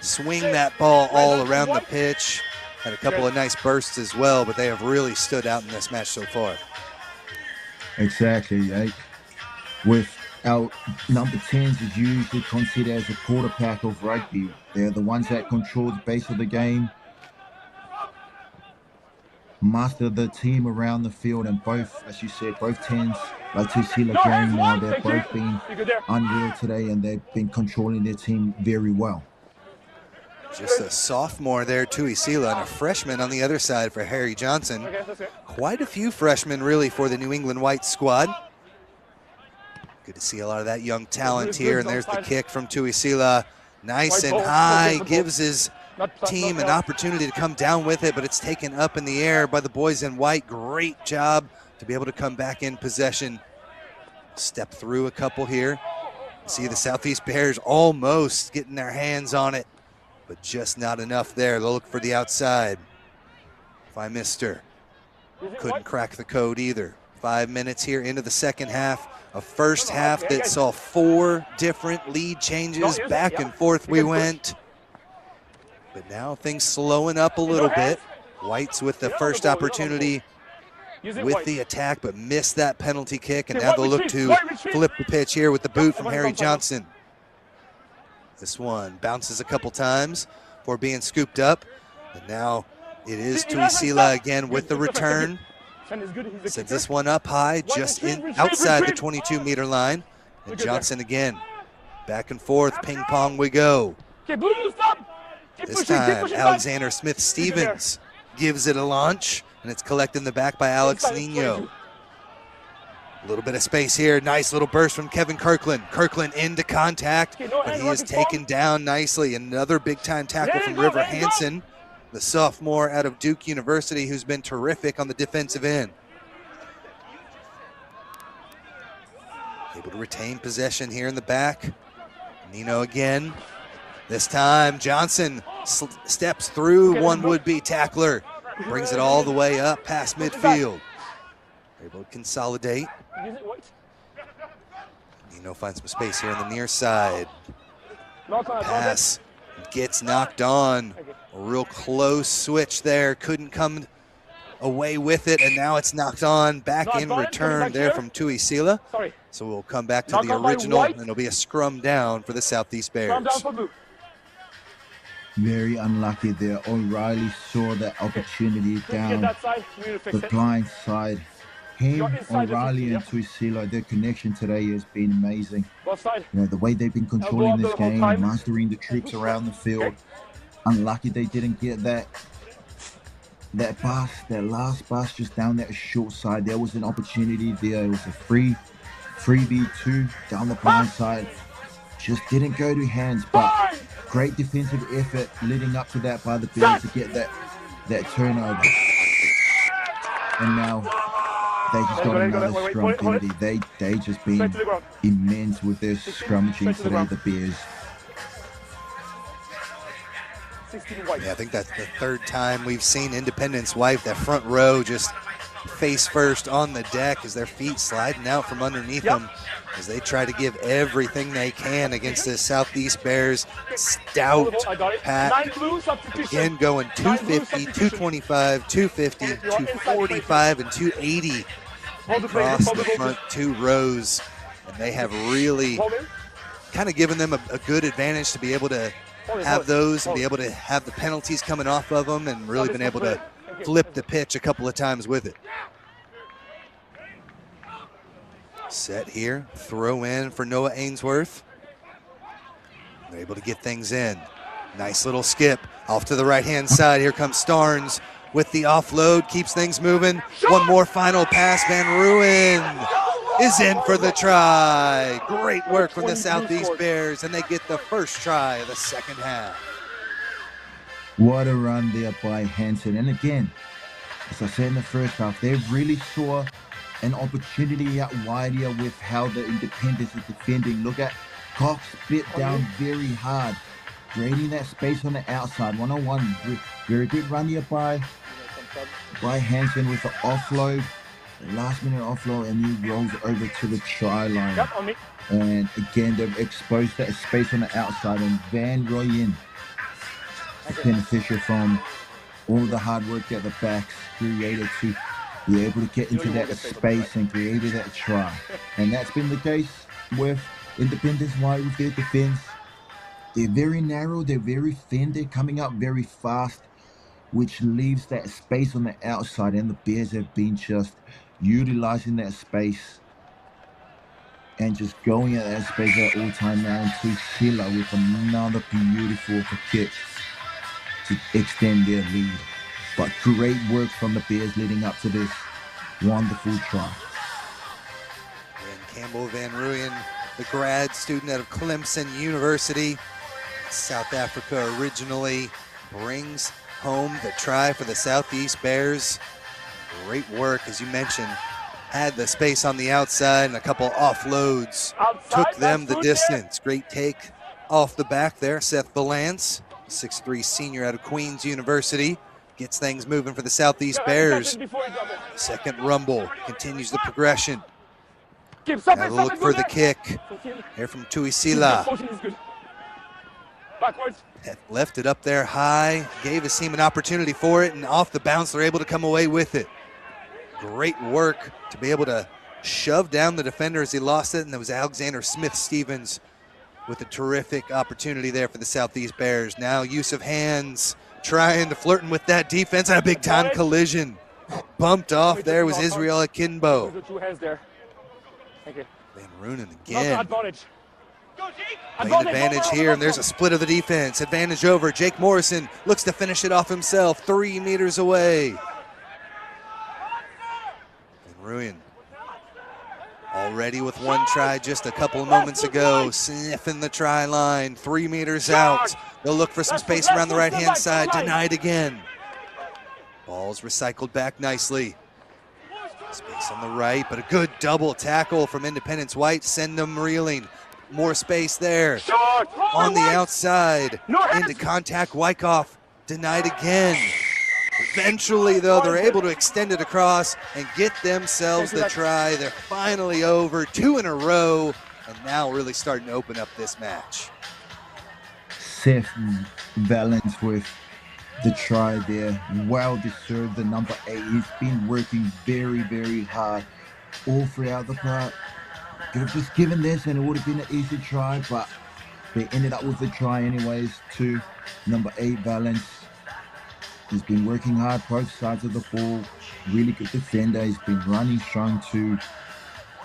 swing that ball all around the pitch. Had a couple of nice bursts as well, but they have really stood out in this match so far. Exactly. With our number 10s is usually considered as a quarter pack of rugby. They're the ones that control the base of the game, master the team around the field, and both, as you said, both 10s, like Tuisila going now, they've both been unreal today, and they've been controlling their team very well. Just a sophomore there, Tuisila, and a freshman on the other side for Harry Johnson. Quite a few freshmen, really, for the New England White squad. Good to see a lot of that young talent here, and there's the kick from Tuisila. Nice and high, gives his team an opportunity to come down with it, but it's taken up in the air by the boys in white. Great job to be able to come back in possession. Step through a couple here. See the Southeast Bears almost getting their hands on it, but just not enough there. They'll look for the outside. Mister couldn't crack the code either. 5 minutes here into the second half. A first half that saw 4 different lead changes. Back and forth we went. But now things slowing up a little bit. White's with the first opportunity with the attack, but missed that penalty kick, and now they'll look to flip the pitch here with the boot from Harry Johnson. This one bounces a couple times before being scooped up, and now it is Tuisila again with the return. Sends this one up high, just outside the 22-meter line, and Johnson again. Back and forth, ping pong we go. This time, Alexander Smith-Stevens gives it a launch, and it's collected in the back by Alex Nino. A little bit of space here. Nice little burst from Kevin Kirkland. Kirkland into contact, but he is taken down nicely. Another big-time tackle from River Hansen, the sophomore out of Duke University, who's been terrific on the defensive end. Able to retain possession here in the back. Nino again. This time, Johnson steps through one would-be tackler. Brings it all the way up past midfield. Able to consolidate. Nino finds some space here on the near side. Pass gets knocked on. A real close switch there. Couldn't come away with it, and now it's knocked on. Back in return there from Tuisila. So we'll come back to the original, and it'll be a scrum down for the Southeast Bears. Very unlucky there. O'Reilly saw that opportunity down the blind side. Him, O'Reilly, and Tuisila, their connection today has been amazing. You know, the way they've been controlling this game, mastering the troops around the field. Unlucky they didn't get that last pass just down that short side. There was an opportunity there. It was a 3v2 down the blind side. Just didn't go to hands, but great defensive effort leading up to that by the Bears to get that turnover. And now they just got another scrum penalty. They just been immense with their scrummaging today, the Bears. 16 white. Yeah, I think that's the third time we've seen Independence wipe that front row just face first on the deck as their feet sliding out from underneath them as they try to give everything they can against this Southeast Bears stout pack. Again, going 250, 225, 250, 245, and 280 across the front two rows. And they have really kind of given them a good advantage to be able to have those and be able to have the penalties coming off of them and really been able to flip the pitch a couple of times with it. Set here, throw in for Noah Ainsworth. They're able to get things in. Nice little skip off to the right-hand side. Here comes Starnes with the offload, keeps things moving. One more final pass. Van Ruin is in for the try. Great work from the Southeast Bears, and they get the first try of the second half. What a run there by Hansen. And again, as I said in the first half, they really saw an opportunity out wide here with how the Independence is defending. Look at Cox bit down very hard, creating that space on the outside. 1-on-1, very good run here by Hansen with the offload, the last minute offload, and he rolls over to the try line. And again, they've exposed that space on the outside, and Van Royen is beneficial from all the hard work that the backs created to be able to get into that space and created that try. And that's been the case with Independence wide with their defense. They're very narrow, they're very thin, they're coming up very fast, which leaves that space on the outside, and the Bears have been just utilizing that space and just going at that space at all time now into Sheila with another beautiful kick to extend their lead. But great work from the Bears leading up to this wonderful try. And Campbell Van Ruyen, the grad student out of Clemson University, South Africa originally, brings home the try for the Southeast Bears. Great work, as you mentioned. Had the space on the outside and a couple offloads. Took them the distance. Great take off the back there. Seth Valance, 6'3" senior out of Queens University. Gets things moving for the Southeast Bears. Second rumble, continues the progression. Now look for the kick here from Tuisila. Left it up there high, gave his team an opportunity for it, and off the bounce, they're able to come away with it. Great work to be able to shove down the defender as he lost it, and it was Alexander Smith-Stevens with a terrific opportunity there for the Southeast Bears. Now use of hands, trying to flirting with that defense, and a big-time collision. Bumped off there was Israel Akinbo. Van Runen again. Lane advantage here, and there's a split of the defense. Advantage over. Jake Morrison looks to finish it off himself, 3 meters away. Van Ruyen already with one try just a couple of moments ago, sniffing the try line, 3 meters out. They'll look for some space around the right-hand side, denied again. Ball's recycled back nicely. Space on the right, but a good double tackle from Independence White, send them reeling. More space there. On the outside, into contact, Wyckoff denied again. Eventually, though, they're able to extend it across and get themselves the try. They're finally over, 2 in a row, and now really starting to open up this match. Seth Valance with the try there. Well deserved, the number 8. He's been working very, very hard all throughout the part. Could have just given this and it would have been an easy try, but they ended up with the try anyways to number 8, Valance. He's been working hard both sides of the ball. Really good defender. He's been running strong too.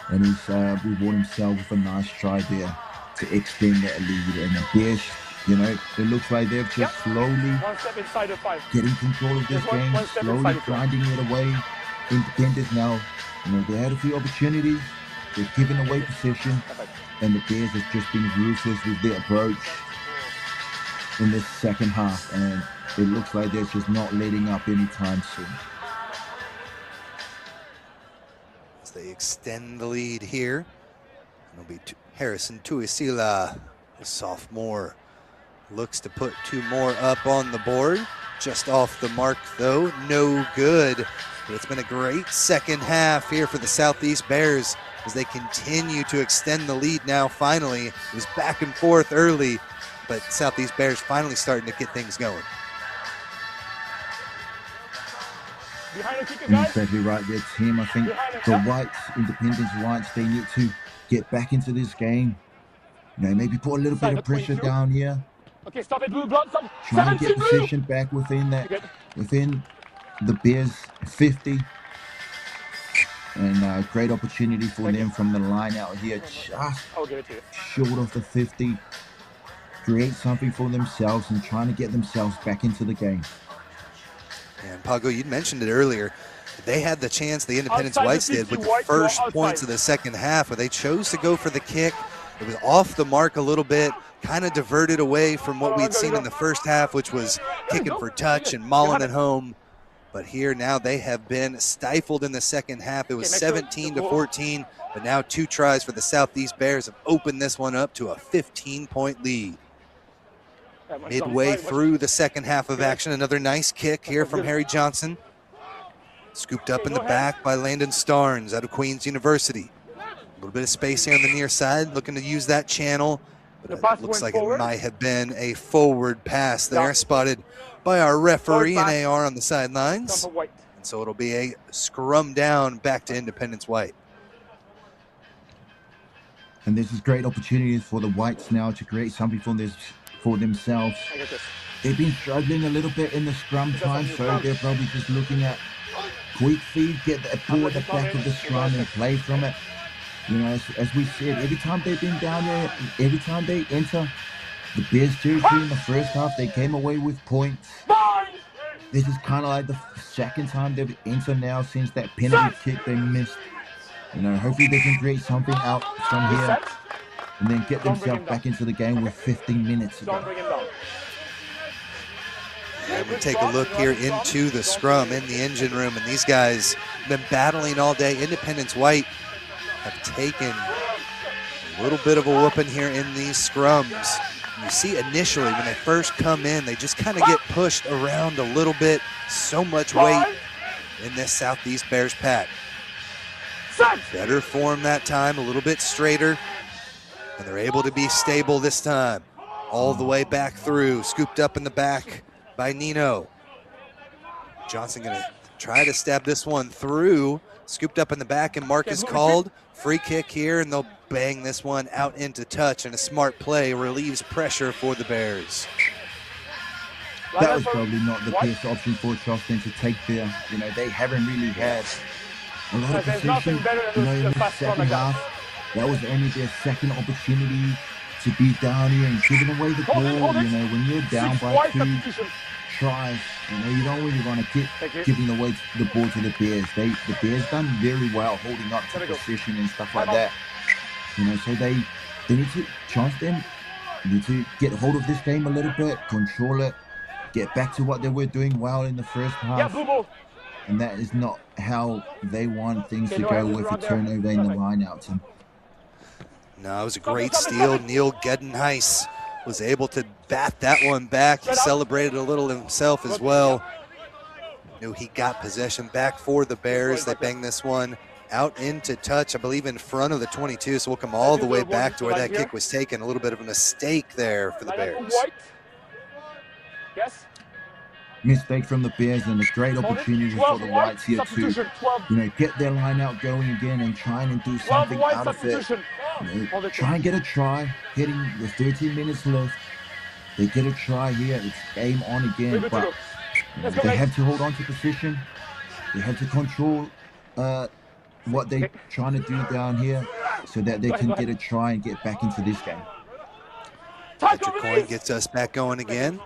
And he's rewarded himself with a nice try there to extend that lead. And the Bears, you know, it looks like they're just slowly getting control of this game, slowly grinding it away. Independence now, you know, they had a few opportunities. They've given away possession, and the Bears have just been ruthless with their approach in this second half, and it looks like they're just not letting up anytime soon. As they extend the lead here, it'll be Harrison Tuisila, a sophomore Looks to put 2 more up on the board. Just off the mark, though. No good. But it's been a great second half here for the Southeast Bears as they continue to extend the lead now finally. It was back and forth early, but Southeast Bears finally starting to get things going. You're exactly right there, Tim. I think the Whites, Independence Whites, they need to get back into this game. You know, maybe put a little bit of pressure down here. Okay, stop it, blue, block, stop. Try and get position back within the Bears 50. And great opportunity for them from the line out here, just short of the 50. Create something for themselves and trying to get themselves back into the game. And Pago, you mentioned it earlier. They had the chance, the Independence Whites did, with the first points of the second half, where they chose to go for the kick. It was off the mark a little bit, kind of diverted away from what we'd seen in the first half, which was kicking for touch and mauling it home. But here now they have been stifled in the second half. It was 17-14, but now 2 tries for the Southeast Bears have opened this one up to a 15-point lead. Midway through the second half of action, another nice kick here from Harry Johnson. Scooped up in the back by Landon Starnes out of Queens University. A little bit of space here on the near side, looking to use that channel. But it looks like it might have been a forward pass there, spotted by our referee and AR on the sidelines. And so it'll be a scrum down back to Independence White. And this is great opportunities for the Whites now to create something for themselves. They've been struggling a little bit in the scrum time, so they're probably just looking at quick feed, get the ball at the back of the scrum and play from it. You know, as we said, every time they've been down there, every time they enter the Bears territory in the first half, they came away with points. This is kind of like the second time they've entered now since that penalty kick they missed. You know, hopefully they can create something out from here and then get themselves back into the game with 15 minutes to go. And we take a look here into the scrum in the engine room, and these guys have been battling all day. Independence White have taken a little bit of a whooping here in these scrums. You see initially when they first come in, they just kind of get pushed around a little bit. So much weight in this Southeast Bears pack. Better form that time, a little bit straighter, and they're able to be stable this time. All the way back through, scooped up in the back by Nino. Johnson gonna try to stab this one through. Scooped up in the back, and mark is called. Free kick here, and they'll bang this one out into touch, and a smart play relieves pressure for the Bears. That was probably not the best option for Charleston to take there. You know, they haven't really had a lot of position, you know, in the second half. That was only their second opportunity to be down here and giving away the ball. You know, when you're down by 2 tries, you know, you don't really want to keep giving away the ball to the Bears. The Bears done very well holding up to position and stuff like that. You know, so they need to chance them. They need to get hold of this game a little bit, control it, get back to what they were doing well in the first half. And that is not how they want things to go with a turnover in the line-out. No, it was a great steal. Neil Gedenheis was able to bat that one back. He celebrated a little himself as well. Knew he got possession back for the Bears. They banged this one out into touch, I believe in front of the 22, so we'll come all the way back to where that kick was taken. A little bit of a mistake there for the Bears. Yes. Mistake from the Bears, and a great opportunity for the Whites here to, you know, get their line out going again and trying and do something out of it. You know, try and get a try, hitting with 13 minutes left. They get a try here, it's game on again, but you know, they have to hold on to position. They have to control what they're trying to do down here so that they can get a try and get back into this game. Patrick Coyne gets us back going again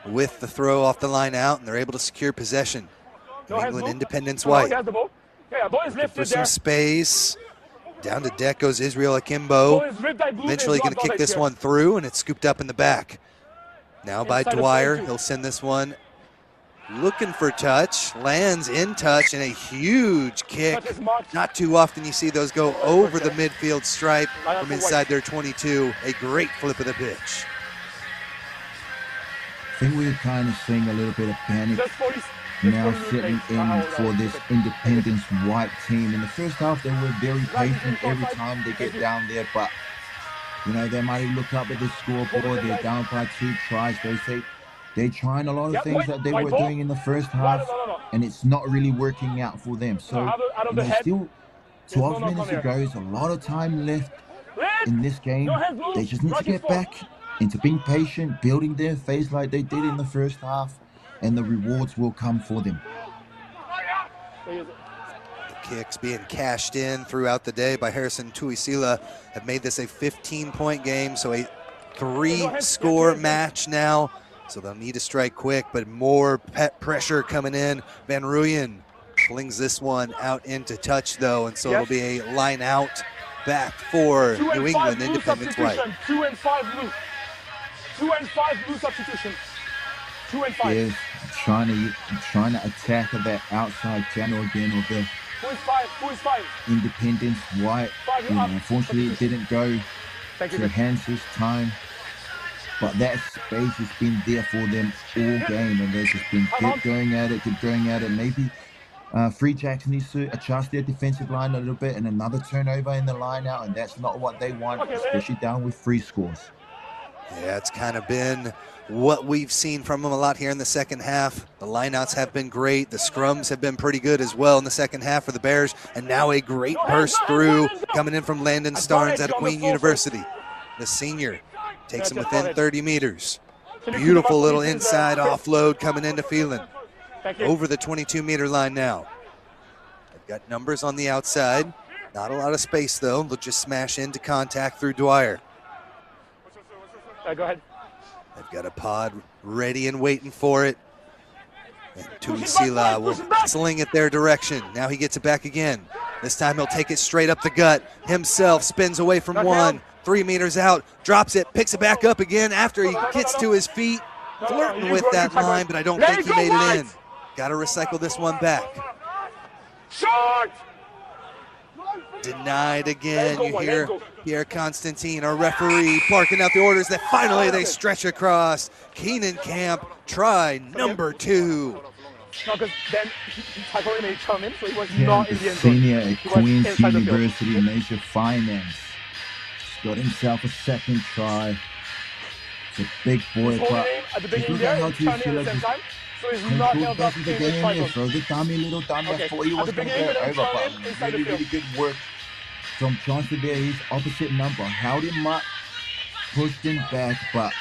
with the throw off the line out, and they're able to secure possession. New England Independence White. Looking for some space. Down to deck goes Israel Akimbo. Eventually going to kick this one through, and it's scooped up in the back. Now by Dwyer. He'll send this one looking for touch. Lands in touch, and a huge kick. Not too often you see those go over the midfield stripe from inside their 22. A great flip of the pitch. think we're kind of seeing a little bit of panic now setting in for this Independence White team. In the first half, they were very patient every time they get down there, but you know, they might look up at the scoreboard, they're down by 2 tries. They're trying a lot of things that they were doing in the first half, and it's not really working out for them. So, you know, still 12 minutes to go. There's a lot of time left in this game. They just need to get back into being patient, building their face like they did in the first half, and the rewards will come for them. Kicks being cashed in throughout the day by Harrison Tuisila have made this a 15-point game, so a 3-score match now. So they'll need to strike quick, but more pressure coming in. Van Rooyen flings this one out into touch, though, and so it'll be a line out back for New England Independence White. 2 and 5 blue. 2 and 5 blue substitution. 2 and 5. Yes, trying to attack that outside channel again of the Who is 5? Independence White. Unfortunately, it didn't go to Hans's time. But that space has been there for them all game, and they've just been keep going at it. Maybe Free Jacks needs to adjust their defensive line a little bit, and another turnover in the line out, and that's not what they want, especially down with 3 scores. Yeah, it's kind of been what we've seen from them a lot here in the second half. The lineouts have been great. The scrums have been pretty good as well in the second half for the Bears, and now a great burst through coming in from Landon Starnes out of Queen University. The senior takes him within 30 meters. Beautiful little inside offload coming into Phelan. Over the 22-meter line now. They've got numbers on the outside. Not a lot of space, though. They'll just smash into contact through Dwyer. Go ahead. They've got a pod ready and waiting for it. And Tuisila will sling it their direction. Now he gets it back again. This time he'll take it straight up the gut. Himself spins away from one. 3 meters out, drops it, picks it back up again after he gets to his feet. Flirting with that line, but I don't think he made it in. Got to recycle this one back. Short! Denied again. You hear Pierre Constantine, our referee, barking out the orders that finally they stretch across. Keenan Camp, try number 2. No, because then Taco made come in, so he was Yeah, not the in the end zone. senior at He was Queen's inside the field. University Major Finance. Got himself a second try. It's a big boy, He's holding but him at the just beginning look there, at how he's turning Tuisila at the same just time, so he's not controlled held back up into the in the game cycle. there. Throw the dummy, little dummy. Okay, I thought he at was the going to beginning, go over, turn but him inside the really field. good work from Johnson there. His opposite number held him up, pushed him back, but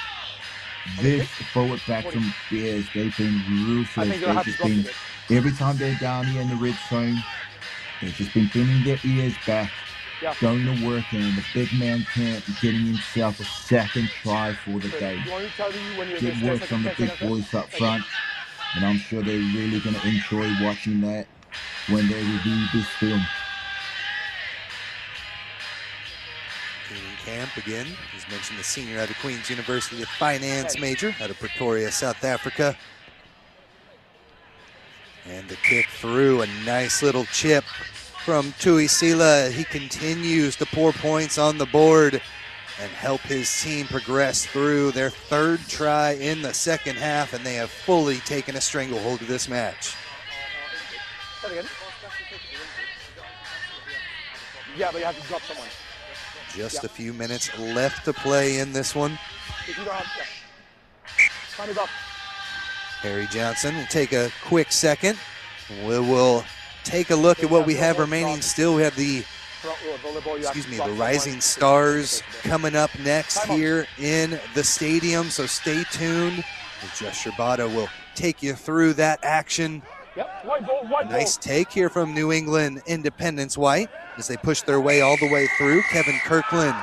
this forward back from Bears, they've been ruthless. think you'll have They've to just been, drop it. every time they're down here in the red zone, they've just been bending their ears back, going to work, and the big man Camp getting himself a second try for the day. You want me to tell you when you're Good work from the big boys up front, and I'm sure they're really going to enjoy watching that when they review this film. Keenan Camp again. He's mentioned the senior out of Queen's University, a finance major out of Pretoria, South Africa. And the kick through, a nice little chip from Tuisila. He continues to pour points on the board and help his team progress through their 3rd try in the second half, and they have fully taken a stranglehold of this match. Yeah, but you have to drop someone. Just a few minutes left to play in this one. If you don't have, time is up. Harry Johnson will take a quick second. We will take a look at what we have remaining still. We have the Rising Stars coming up next here in the stadium, so stay tuned. Josh Sherbata will take you through that action. Yep, white ball, white ball. Nice take here from New England Independence White as they push their way all the way through. Kevin Kirkland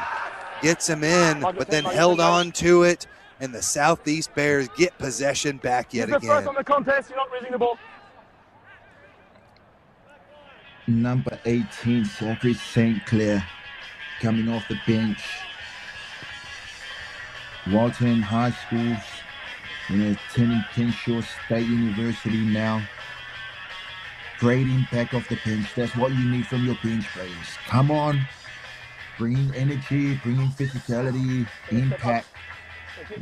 gets him in, but then held on to it, and the Southeast Bears get possession back yet He's the again. first on the contest, you're not raising the ball. Number 18, Zachary St. Clair, coming off the bench. Walton High Schools, attending Kenshaw State University now. Great impact off the bench. That's what you need from your bench players. Come on, bringing energy, bringing physicality, impact.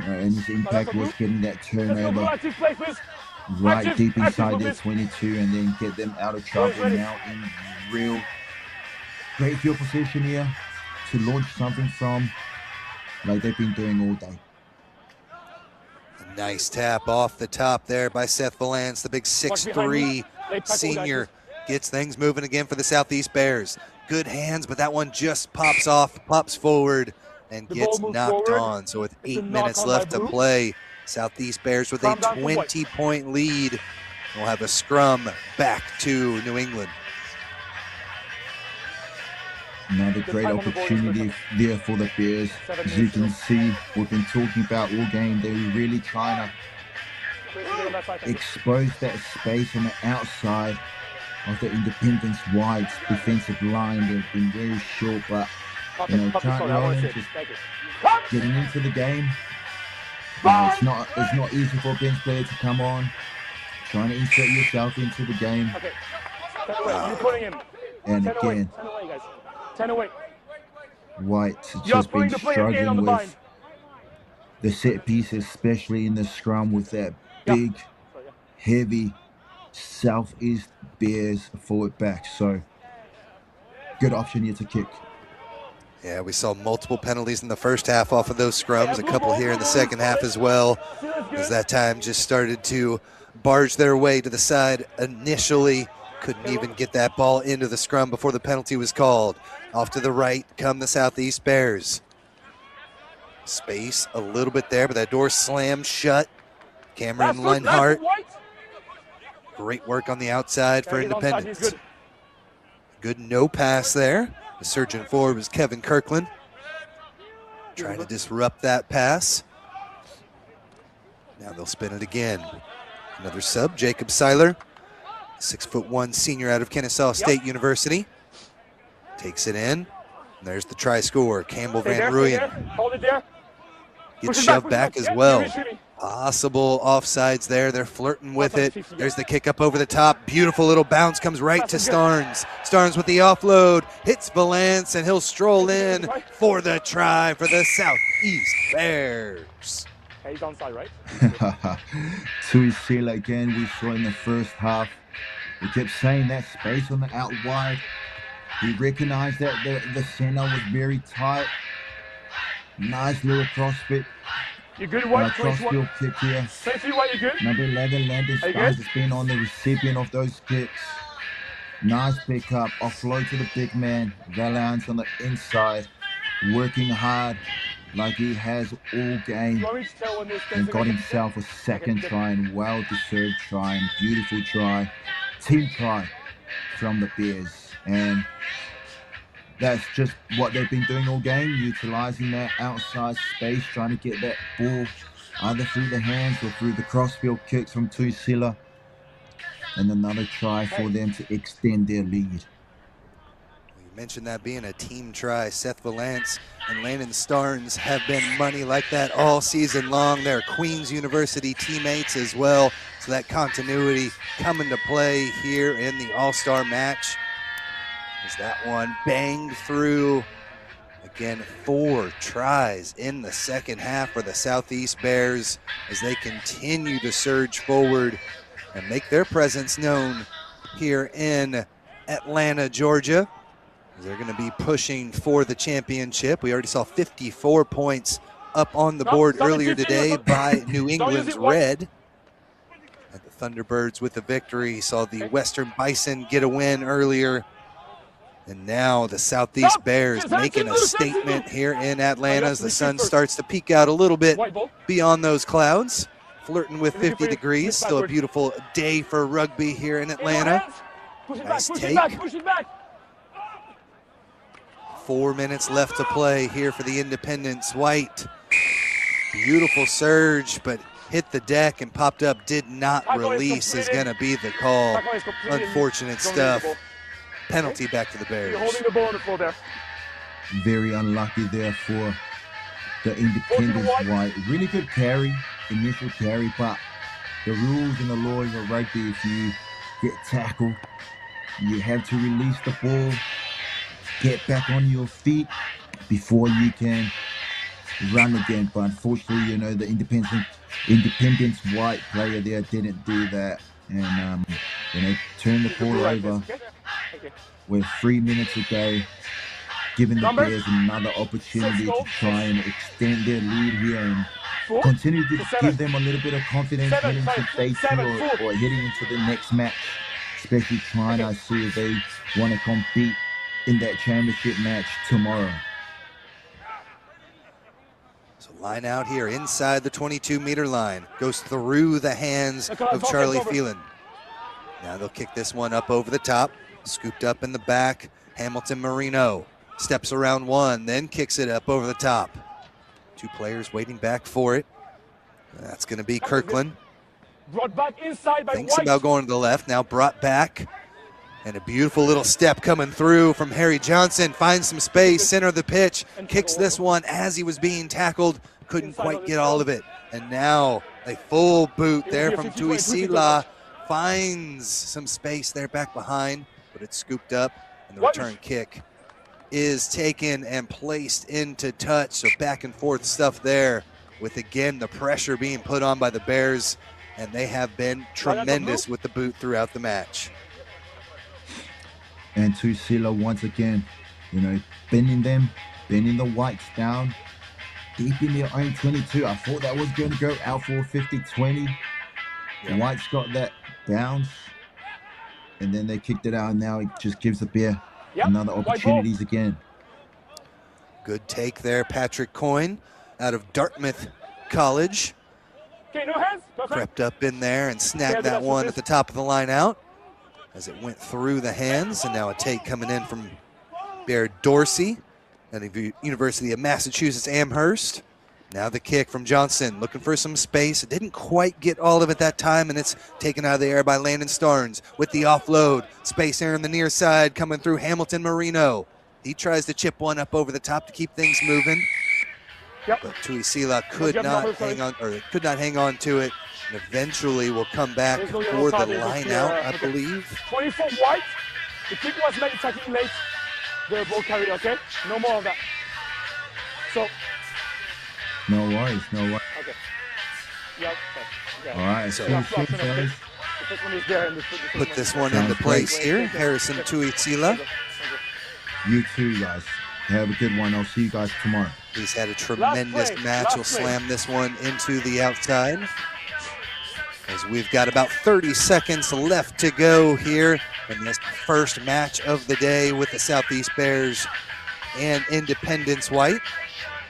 And his impact was getting that Let's go, turnover active play, please. right Active, deep active, inside their please. 22 and then get them out of Boys trouble ready. now in real great field position here to launch something from like they've been doing all day. A nice tap off the top there by Seth Valance, the big 6'3" senior. Gets things moving again for the Southeast Bears. Good hands, but that one just pops off, pops forward, and gets knocked on. So with 8 minutes left to play, Southeast Bears with a 20-point lead. We'll have a scrum back to New England. Another great opportunity there for the Bears. As you can see, we've been talking about all game. They're really trying to expose that space on the outside of the Independence White's defensive line. They've been very short, but you know, Grant Rowland just getting into the game. It's not easy for a bench player to come on, trying to insert yourself into the game. And again, 10 away. White has just been struggling with the set pieces, especially in the scrum with that big, heavy Southeast Bears forward back. So good option here to kick. Yeah, we saw multiple penalties in the first half off of those scrums, a couple here in the second half as well, as that time just started to barge their way to the side initially. Couldn't even get that ball into the scrum before the penalty was called. Off to the right come the Southeast Bears. Space a little bit there, but that door slammed shut. Cameron Lenhart. Great work on the outside for Independence. Good no pass there. The surgeon forward was Kevin Kirkland. Trying to disrupt that pass. Now they'll spin it again. Another sub, Jacob Seiler. 6'1" senior out of Kennesaw State University. Takes it in. And there's the try score. Campbell Van Rooyen. Hold it there. Gets shoved back as well. Possible offsides there. They're flirting with it. There's the kick up over the top. Beautiful little bounce comes right to Starnes. Starnes with the offload. Hits Valance, and he'll stroll in for the try for the Southeast Bears. He's onside, right? Tuisila again, we saw in the first half. We kept saying that space on the out wide. He recognized that the center was very tight. Nice little crossfit. You good, White? Crossfield kick here. Safety, White, you good? Number 11, Landon Starnes has been on the recipient of those kicks. Nice pickup. Offload to the big man. Valance on the inside. Working hard like he has all game. And got himself a second try and well-deserved try and beautiful try. Team try from the Bears. And that's just what they've been doing all game, utilizing that outside space, trying to get that ball either through the hands or through the crossfield kicks from Tuisila. And another try for them to extend their lead. You mentioned that being a team try. Seth Valance and Landon Starnes have been money like that all season long. They're Queens University teammates as well. So that continuity coming to play here in the All-Star match. As that one banged through. Again, 4 tries in the second half for the Southeast Bears as they continue to surge forward and make their presence known here in Atlanta, Georgia. They're going to be pushing for the championship. We already saw 54 points up on the board earlier today by New England's Red. And the Thunderbirds with the victory. Saw the Western Bison get a win earlier. And now the Southeast Bears making a statement here in Atlanta as the sun starts to peek out a little bit beyond those clouds. Flirting with 50 degrees. Still a beautiful day for rugby here in Atlanta. Nice take. 4 minutes left to play here for the Independence White. Beautiful surge, but hit the deck and popped up. Did not release is going to be the call. Unfortunate stuff. Penalty back to the Bears. You're holding the ball on the floor there. Very unlucky there for the Independence White. Really good carry, initial carry, but the rules and the laws of rugby, if you get tackled, you have to release the ball, get back on your feet before you can run again, but unfortunately, you know, the Independence white player there didn't do that, and you know, turn the ball over with 3 minutes to go, giving the Bears another opportunity to try and extend their lead here and continue to give them a little bit of confidence heading to day 2 or heading into the next match, especially trying to see if they want to compete in that championship match tomorrow. So line out here inside the 22-meter line. Goes through the hands of Charlie Phelan. Now they'll kick this one up over the top. Scooped up in the back. Hamilton Marino steps around one, then kicks it up over the top. 2 players waiting back for it. That's going to be Kirkland. Brought back inside by Thinks White. about going to the left, now brought back. And a beautiful little step coming through from Harry Johnson. Finds some space, center of the pitch. Kicks this one as he was being tackled. Couldn't quite get all of it. And now a full boot there from Tuisila. Finds some space there back behind, but it's scooped up. And the return kick is taken and placed into touch. So back and forth stuff there with, again, the pressure being put on by the Bears. And they have been tremendous with the boot throughout the match. And Tuisila once again, you know, bending the Whites down deep in their own 22. I thought that was going to go out for a 50-20. The Whites got that bounce, and then they kicked it out, and now it just gives the Bear another opportunities again. Good take there, Patrick Coyne out of Dartmouth College. Okay, no hands. Perfect. Crept up in there and snagged that one at the top of the line out as it went through the hands. And now a take coming in from Bear Dorsey at the University of Massachusetts Amherst. Now the kick from Johnson, looking for some space. It didn't quite get all of it that time, and it's taken out of the air by Landon Starnes with the offload. Space there on the near side coming through Hamilton Marino. He tries to chip one up over the top to keep things moving. But Tuisila could not hang on to it, and eventually will come back for the line out, I believe. 24 White. The kick was made attacking late. The ball carrier, okay? No more of that. So. No worries. Okay. Yeah. Okay. All right. So put this one into place here. Harrison Tuisila. You too, guys. Have a good one. I'll see you guys tomorrow. He's had a tremendous match. He'll slam this one into the outside. As we've got about 30 seconds left to go here in this first match of the day with the Southeast Bears and Independence White.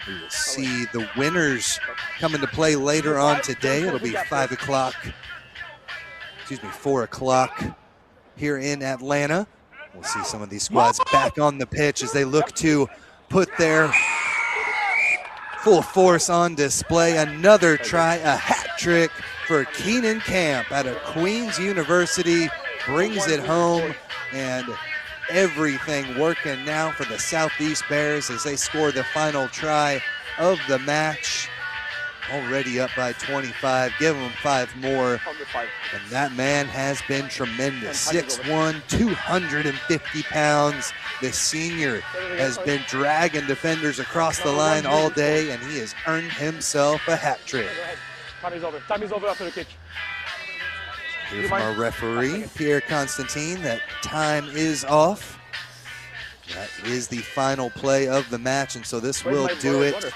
We will see the winners come into play later on today. It'll be 4 o'clock here in Atlanta. We'll see some of these squads back on the pitch as they look to put their full force on display. Another try, a hat trick for Keenan Camp out of Queens University. Brings it home, and everything working now for the Southeast Bears as they score the final try of the match. Already up by 25, give them 5 more. And that man has been tremendous. 6'1", 250 pounds. The senior has been dragging defenders across the line all day, and he has earned himself a hat trick. Time is over. Time is over after the kick. Here from our referee, Pierre Constantine, that time is off. That is the final play of the match, and so this will do it.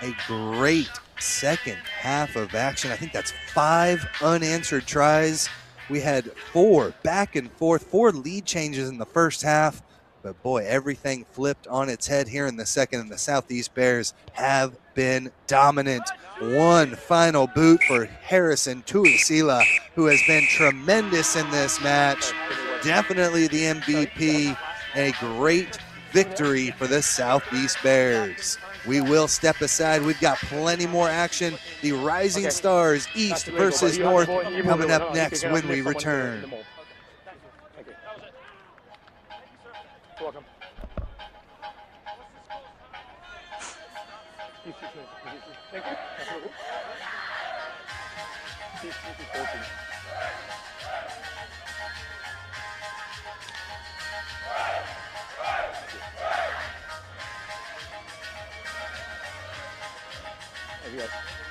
A great second half of action. I think that's 5 unanswered tries. We had 4 back and forth, 4 lead changes in the first half. But boy, everything flipped on its head here in the second, and the Southeast Bears have been dominant. One final boot for Harrison Tuisila, who has been tremendous in this match. Definitely the MVP. A great victory for the Southeast Bears. We will step aside. We've got plenty more action. The Rising Stars, East versus North, coming up next when we return. Welcome. Thank you.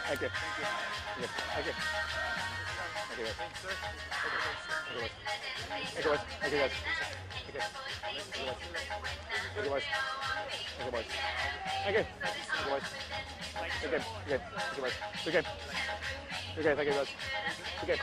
Thank you. Thank you. Thank you. Thank you, guys. Thank you, guys. Thank you, guys. Thank you. Thank you, boys. Thank you, boys. Thank you. Thank you, boys. Thank you. Good. Thank you, boys. Okay. Okay. Thank you, guys. Okay.